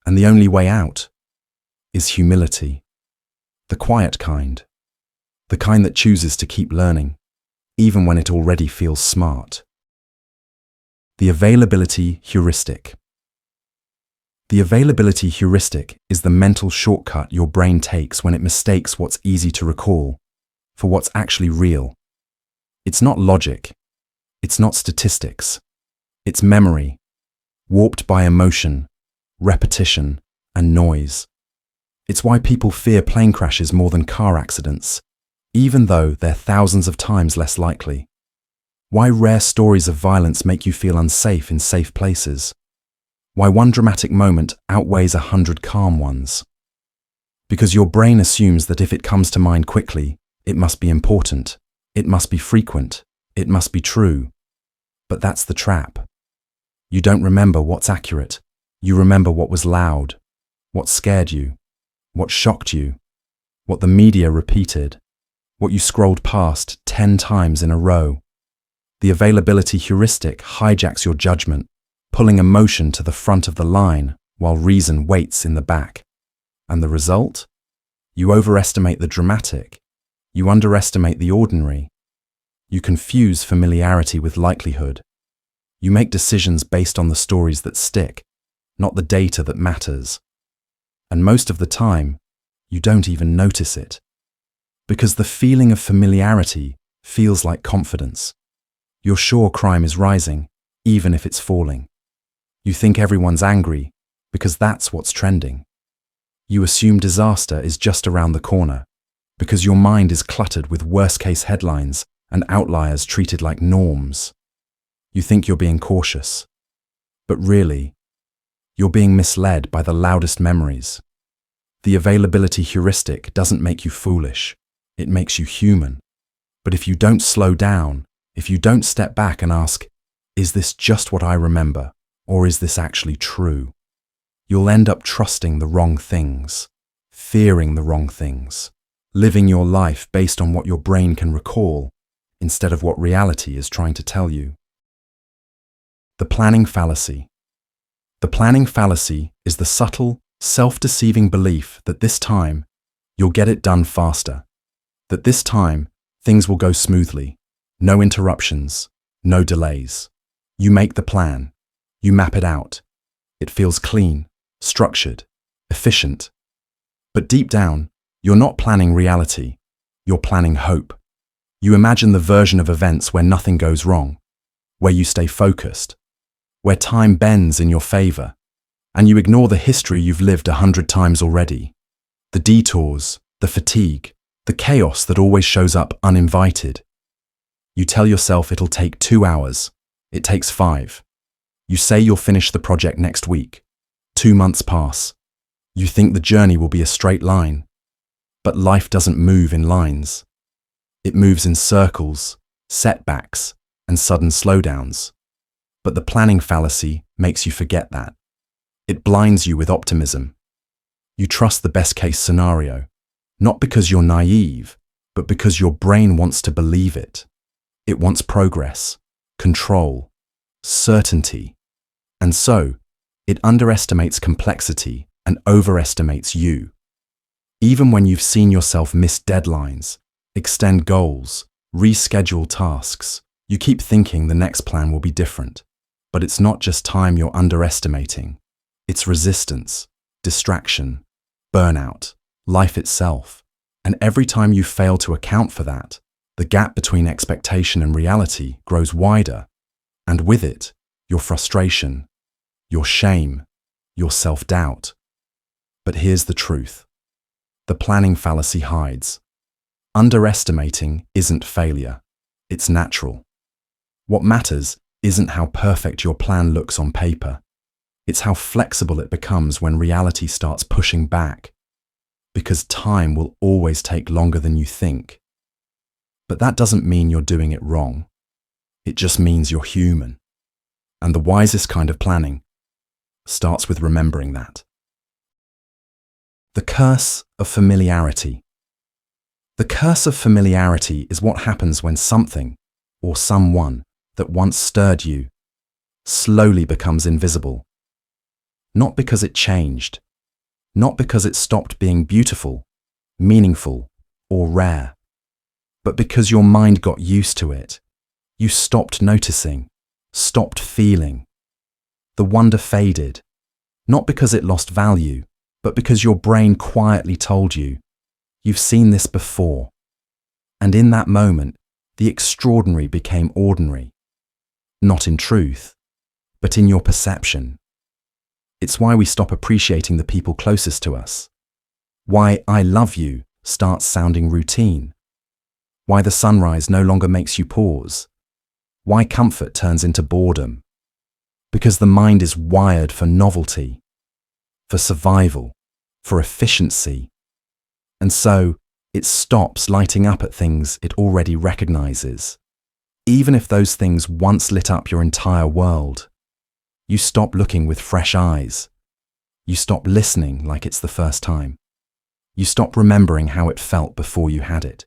And the only way out is humility. The quiet kind. The kind that chooses to keep learning, even when it already feels smart. The Availability Heuristic. The Availability Heuristic is the mental shortcut your brain takes when it mistakes what's easy to recall for what's actually real. It's not logic. It's not statistics. It's memory, warped by emotion, repetition, and noise. It's why people fear plane crashes more than car accidents, even though they're thousands of times less likely. Why rare stories of violence make you feel unsafe in safe places. Why one dramatic moment outweighs 100 calm ones. Because your brain assumes that if it comes to mind quickly, it must be important, it must be frequent, it must be true. But that's the trap. You don't remember what's accurate. You remember what was loud, what scared you, what shocked you, what the media repeated, what you scrolled past 10 times in a row. The availability heuristic hijacks your judgment, pulling emotion to the front of the line while reason waits in the back. And the result? You overestimate the dramatic. You underestimate the ordinary. You confuse familiarity with likelihood. You make decisions based on the stories that stick, not the data that matters. And most of the time, you don't even notice it. Because the feeling of familiarity feels like confidence. You're sure crime is rising, even if it's falling. You think everyone's angry, because that's what's trending. You assume disaster is just around the corner, because your mind is cluttered with worst-case headlines and outliers treated like norms. You think you're being cautious. But really, You're being misled by the loudest memories. The availability heuristic doesn't make you foolish. It makes you human. But if you don't slow down, if you don't step back and ask, is this just what I remember, or is this actually true? You'll end up trusting the wrong things, fearing the wrong things, living your life based on what your brain can recall, instead of what reality is trying to tell you. The planning fallacy. The planning fallacy is the subtle, self-deceiving belief that this time, you'll get it done faster. That this time, things will go smoothly. No interruptions, no delays. You make the plan. You map it out. It feels clean, structured, efficient. But deep down, you're not planning reality. You're planning hope. You imagine the version of events where nothing goes wrong, where you stay focused, where time bends in your favor, and you ignore the history you've lived 100 times already. The detours, the fatigue, the chaos that always shows up uninvited. You tell yourself it'll take 2 hours. It takes 5. You say you'll finish the project next week. 2 months pass. You think the journey will be a straight line. But life doesn't move in lines. It moves in circles, setbacks, and sudden slowdowns. But the planning fallacy makes you forget that. It blinds you with optimism. You trust the best-case scenario, not because you're naive, but because your brain wants to believe it. It wants progress, control, certainty. And so, it underestimates complexity and overestimates you. Even when you've seen yourself miss deadlines, extend goals, reschedule tasks, you keep thinking the next plan will be different. But it's not just time you're underestimating. It's resistance, distraction, burnout, life itself. And every time you fail to account for that, the gap between expectation and reality grows wider. And with it, your frustration, your shame, your self-doubt. But here's the truth. The planning fallacy hides. Underestimating isn't failure. It's natural. What matters isn't how perfect your plan looks on paper. It's how flexible it becomes when reality starts pushing back. Because time will always take longer than you think. But that doesn't mean you're doing it wrong. It just means you're human. And the wisest kind of planning starts with remembering that. The Curse of Familiarity. The curse of familiarity is what happens when something, or someone, that once stirred you, slowly becomes invisible. Not because it changed, not because it stopped being beautiful, meaningful, or rare, but because your mind got used to it. You stopped noticing, stopped feeling. The wonder faded, not because it lost value, but because your brain quietly told you, you've seen this before. And in that moment, the extraordinary became ordinary. Not in truth, but in your perception. It's why we stop appreciating the people closest to us. Why "I love you" starts sounding routine. Why the sunrise no longer makes you pause. Why comfort turns into boredom. Because the mind is wired for novelty, for survival, for efficiency. And so, it stops lighting up at things it already recognizes. Even if those things once lit up your entire world. You stop looking with fresh eyes. You stop listening like it's the first time. You stop remembering how it felt before you had it.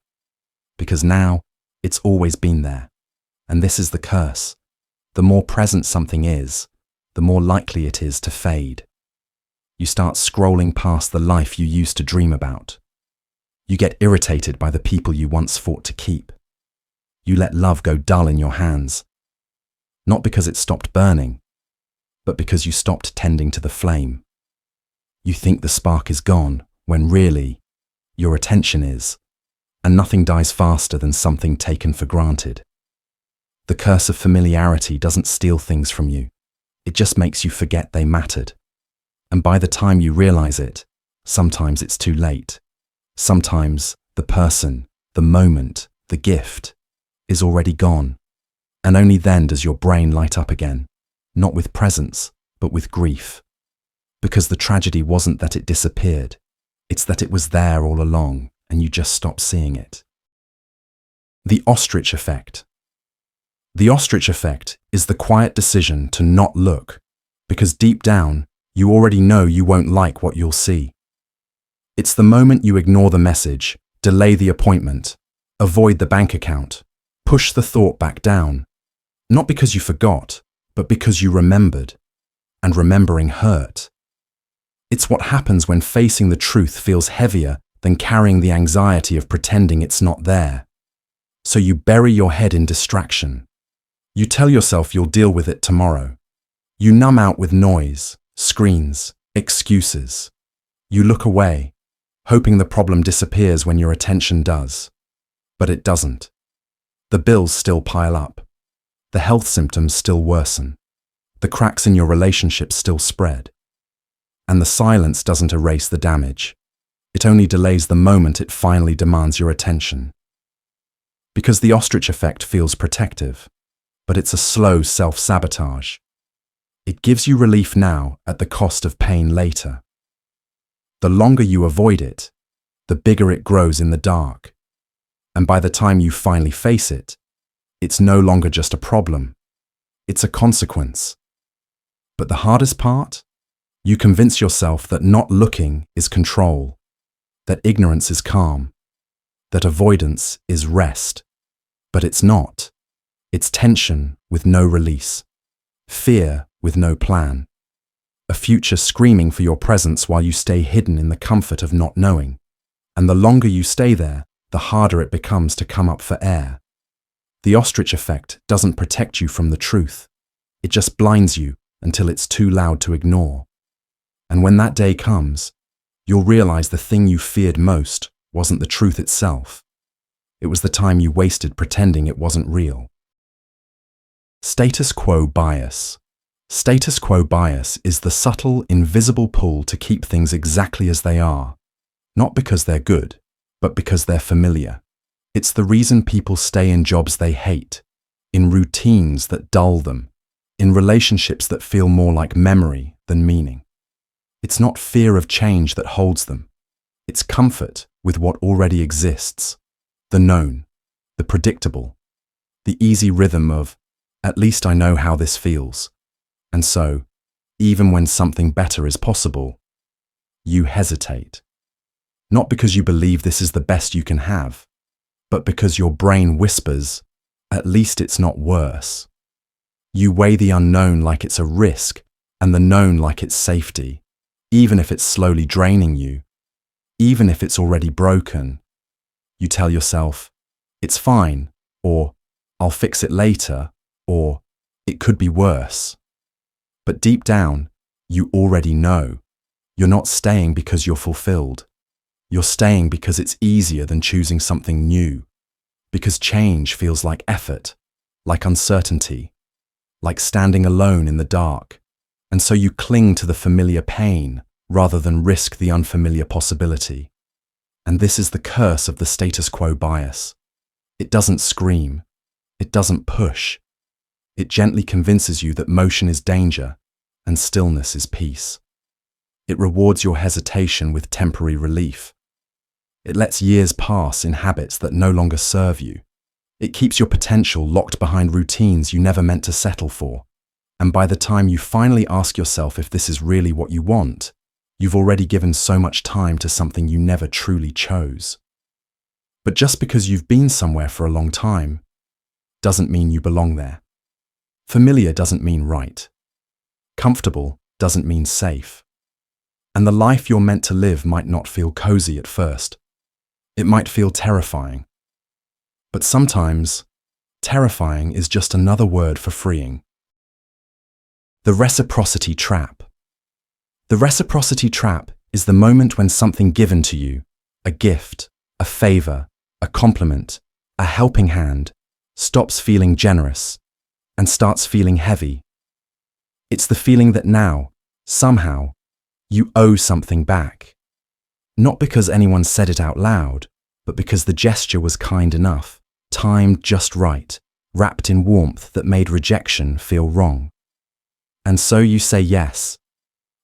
Because now, it's always been there. And this is the curse. The more present something is, the more likely it is to fade. You start scrolling past the life you used to dream about. You get irritated by the people you once fought to keep. You let love go dull in your hands. Not because it stopped burning, but because you stopped tending to the flame. You think the spark is gone, when really, your attention is, and nothing dies faster than something taken for granted. The curse of familiarity doesn't steal things from you. It just makes you forget they mattered. And by the time you realize it, sometimes it's too late. Sometimes the person, the moment, the gift is already gone. And only then does your brain light up again, not with presence, but with grief. Because the tragedy wasn't that it disappeared, it's that it was there all along and you just stopped seeing it. The Ostrich Effect. The Ostrich Effect is the quiet decision to not look, because deep down, you already know you won't like what you'll see. It's the moment you ignore the message, delay the appointment, avoid the bank account, push the thought back down, not because you forgot, but because you remembered, and remembering hurt. It's what happens when facing the truth feels heavier than carrying the anxiety of pretending it's not there. So you bury your head in distraction. You tell yourself you'll deal with it tomorrow. You numb out with noise, screens, excuses. You look away, hoping the problem disappears when your attention does. But it doesn't. The bills still pile up. The health symptoms still worsen. The cracks in your relationship still spread. And the silence doesn't erase the damage. It only delays the moment it finally demands your attention. Because the ostrich effect feels protective, but it's a slow self-sabotage. It gives you relief now at the cost of pain later. The longer you avoid it, the bigger it grows in the dark. And by the time you finally face it, it's no longer just a problem. It's a consequence. But the hardest part? You convince yourself that not looking is control, that ignorance is calm, that avoidance is rest. But it's not. It's tension with no release, fear with no plan, a future screaming for your presence while you stay hidden in the comfort of not knowing. And the longer you stay there, the harder it becomes to come up for air. The ostrich effect doesn't protect you from the truth. It just blinds you until it's too loud to ignore. And when that day comes, you'll realize the thing you feared most wasn't the truth itself. It was the time you wasted pretending it wasn't real. Status quo bias. Status quo bias is the subtle, invisible pull to keep things exactly as they are, not because they're good, but because they're familiar. It's the reason people stay in jobs they hate, in routines that dull them, in relationships that feel more like memory than meaning. It's not fear of change that holds them. It's comfort with what already exists, the known, the predictable, the easy rhythm of, at least I know how this feels. And so, even when something better is possible, you hesitate. Not because you believe this is the best you can have, but because your brain whispers, at least it's not worse. You weigh the unknown like it's a risk and the known like it's safety, even if it's slowly draining you, even if it's already broken. You tell yourself, it's fine, or I'll fix it later, or it could be worse. But deep down, you already know. You're not staying because you're fulfilled. You're staying because it's easier than choosing something new, because change feels like effort, like uncertainty, like standing alone in the dark. And so you cling to the familiar pain rather than risk the unfamiliar possibility. And this is the curse of the status quo bias. It doesn't scream. It doesn't push. It gently convinces you that motion is danger and stillness is peace. It rewards your hesitation with temporary relief. It lets years pass in habits that no longer serve you. It keeps your potential locked behind routines you never meant to settle for. And by the time you finally ask yourself if this is really what you want, you've already given so much time to something you never truly chose. But just because you've been somewhere for a long time doesn't mean you belong there. Familiar doesn't mean right. Comfortable doesn't mean safe. And the life you're meant to live might not feel cozy at first. It might feel terrifying. But sometimes, terrifying is just another word for freeing. The Reciprocity Trap. The Reciprocity Trap is the moment when something given to you, a gift, a favor, a compliment, a helping hand, stops feeling generous and starts feeling heavy. It's the feeling that now, somehow, you owe something back. Not because anyone said it out loud, but because the gesture was kind enough, timed just right, wrapped in warmth that made rejection feel wrong. And so you say yes.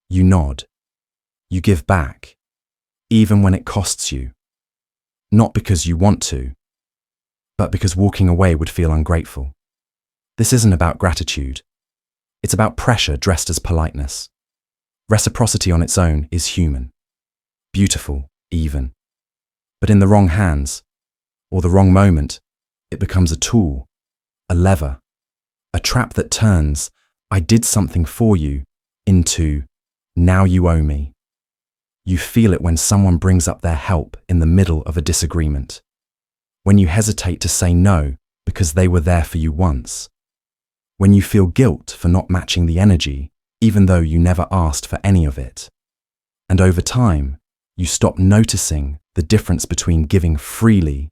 You nod. You give back, even when it costs you. Not because you want to, but because walking away would feel ungrateful. This isn't about gratitude. It's about pressure dressed as politeness. Reciprocity on its own is human, beautiful, even. But in the wrong hands, or the wrong moment, it becomes a tool, a lever, a trap that turns, "I did something for you," into, "Now you owe me." You feel it when someone brings up their help in the middle of a disagreement, when you hesitate to say no because they were there for you once, when you feel guilt for not matching the energy even though you never asked for any of it. And over time, you stop noticing the difference between giving freely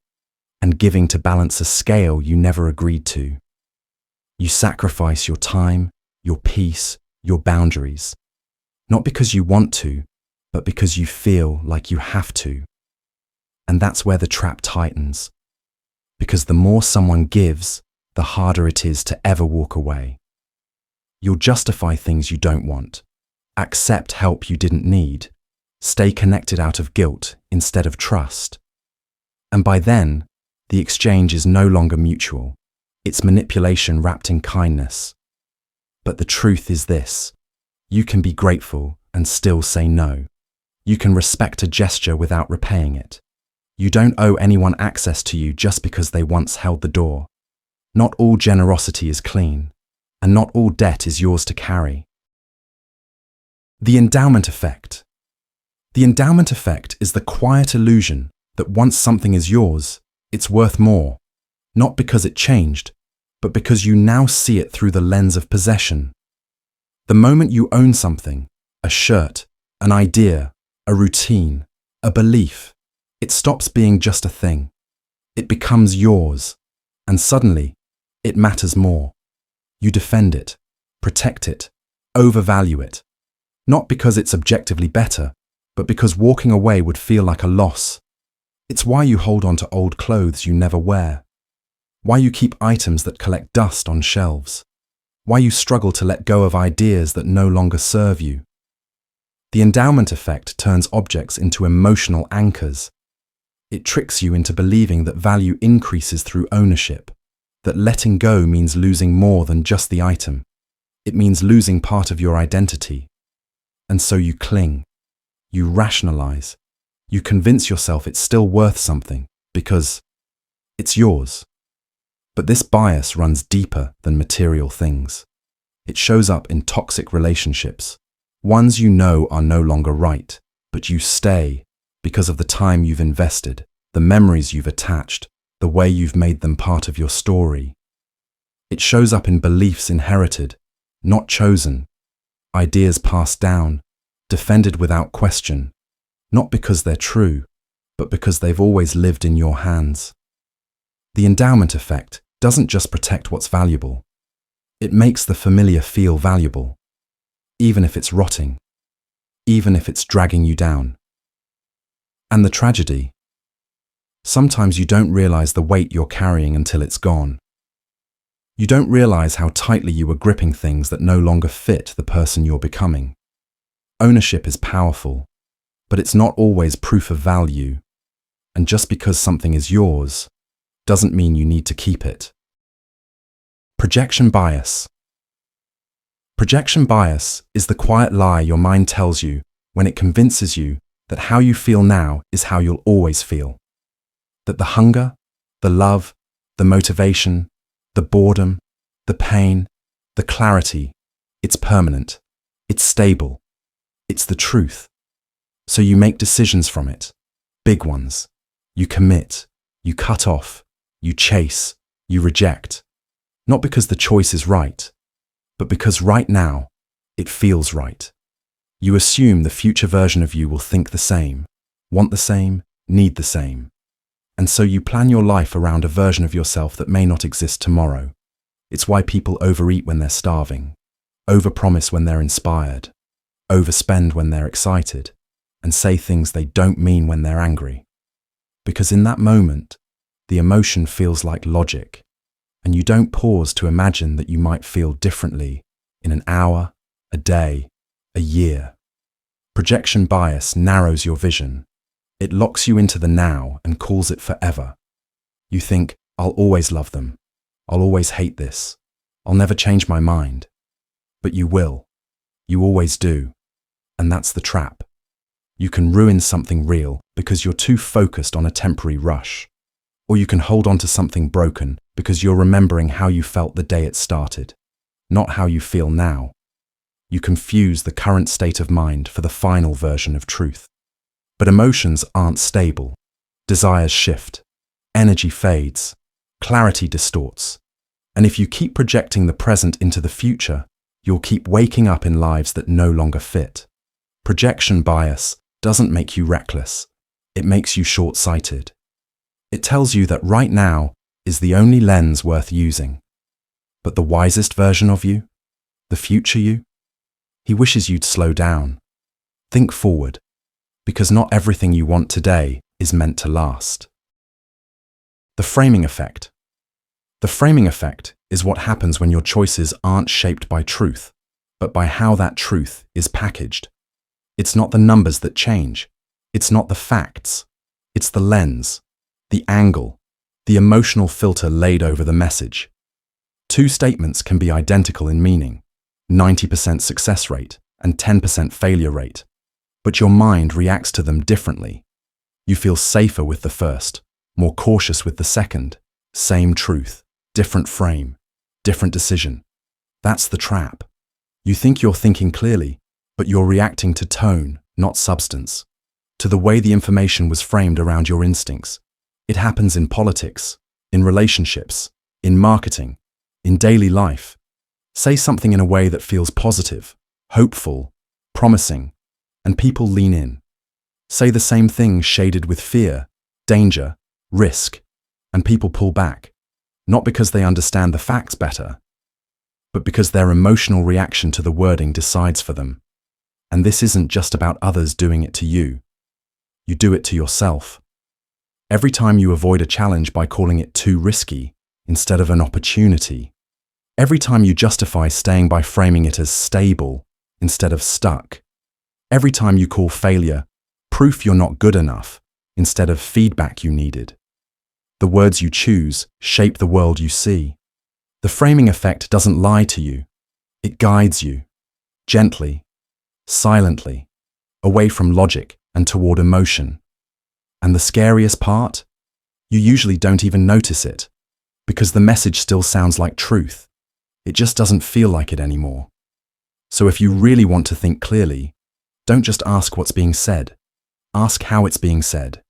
and giving to balance a scale you never agreed to. You sacrifice your time, your peace, your boundaries, not because you want to, but because you feel like you have to. And that's where the trap tightens, because the more someone gives, the harder it is to ever walk away. You'll justify things you don't want, accept help you didn't need, stay connected out of guilt instead of trust. And by then, the exchange is no longer mutual. It's manipulation wrapped in kindness. But the truth is this: you can be grateful and still say no. You can respect a gesture without repaying it. You don't owe anyone access to you just because they once held the door. Not all generosity is clean, and not all debt is yours to carry. The Endowment Effect. The Endowment Effect is the quiet illusion that once something is yours, it's worth more, not because it changed, but because you now see it through the lens of possession. The moment you own something, a shirt, an idea, a routine, a belief, it stops being just a thing. It becomes yours, and suddenly, it matters more. You defend it, protect it, overvalue it, not because it's objectively better, but because walking away would feel like a loss. It's why you hold on to old clothes you never wear, why you keep items that collect dust on shelves, why you struggle to let go of ideas that no longer serve you. The Endowment Effect turns objects into emotional anchors. It tricks you into believing that value increases through ownership, that letting go means losing more than just the item. It means losing part of your identity. And so you cling, you rationalize, you convince yourself it's still worth something because it's yours. But this bias runs deeper than material things. It shows up in toxic relationships, ones you know are no longer right, but you stay because of the time you've invested, the memories you've attached, the way you've made them part of your story. It shows up in beliefs inherited, not chosen, ideas passed down, defended without question, not because they're true, but because they've always lived in your hands. The Endowment Effect doesn't just protect what's valuable. It makes the familiar feel valuable, even if it's rotting, even if it's dragging you down. And the tragedy? Sometimes you don't realize the weight you're carrying until it's gone. You don't realize how tightly you were gripping things that no longer fit the person you're becoming. Ownership is powerful, but it's not always proof of value. And just because something is yours doesn't mean you need to keep it. Projection bias. Projection bias is the quiet lie your mind tells you when it convinces you that how you feel now is how you'll always feel. That the hunger, the love, the motivation, the boredom, the pain, the clarity, it's permanent, it's stable, it's the truth. So you make decisions from it, big ones. You commit, you cut off, you chase, you reject. Not because the choice is right, but because right now, it feels right. You assume the future version of you will think the same, want the same, need the same. And so you plan your life around a version of yourself that may not exist tomorrow. It's why people overeat when they're starving, overpromise when they're inspired, overspend when they're excited, and say things they don't mean when they're angry. Because in that moment, the emotion feels like logic, and you don't pause to imagine that you might feel differently in an hour, a day, a year. Projection bias narrows your vision. It locks you into the now and calls it forever. You think, I'll always love them. I'll always hate this. I'll never change my mind. But you will. You always do. And that's the trap. You can ruin something real because you're too focused on a temporary rush. Or you can hold on to something broken because you're remembering how you felt the day it started, not how you feel now. You confuse the current state of mind for the final version of truth. But emotions aren't stable. Desires shift. Energy fades. Clarity distorts. And if you keep projecting the present into the future, you'll keep waking up in lives that no longer fit. Projection bias doesn't make you reckless. It makes you short-sighted. It tells you that right now is the only lens worth using. But the wisest version of you, the future you, he wishes you'd slow down. Think forward, because not everything you want today is meant to last. The framing effect. The framing effect is what happens when your choices aren't shaped by truth, but by how that truth is packaged. It's not the numbers that change. It's not the facts. It's the lens, the angle, the emotional filter laid over the message. Two statements can be identical in meaning, 90% success rate and 10% failure rate, but your mind reacts to them differently. You feel safer with the first, more cautious with the second. Same truth, different frame, different decision. That's the trap. You think you're thinking clearly, but you're reacting to tone, not substance, to the way the information was framed around your instincts. It happens in politics, in relationships, in marketing, in daily life. Say something in a way that feels positive, hopeful, promising, and people lean in. Say the same thing shaded with fear, danger, risk, and people pull back, not because they understand the facts better, but because their emotional reaction to the wording decides for them. And this isn't just about others doing it to you. You do it to yourself. Every time you avoid a challenge by calling it too risky instead of an opportunity, every time you justify staying by framing it as stable instead of stuck, every time you call failure proof you're not good enough instead of feedback you needed, the words you choose shape the world you see. The framing effect doesn't lie to you. It guides you, gently, silently, away from logic and toward emotion. And the scariest part? You usually don't even notice it, because the message still sounds like truth. It just doesn't feel like it anymore. So if you really want to think clearly, don't just ask what's being said. Ask how it's being said,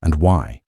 and why.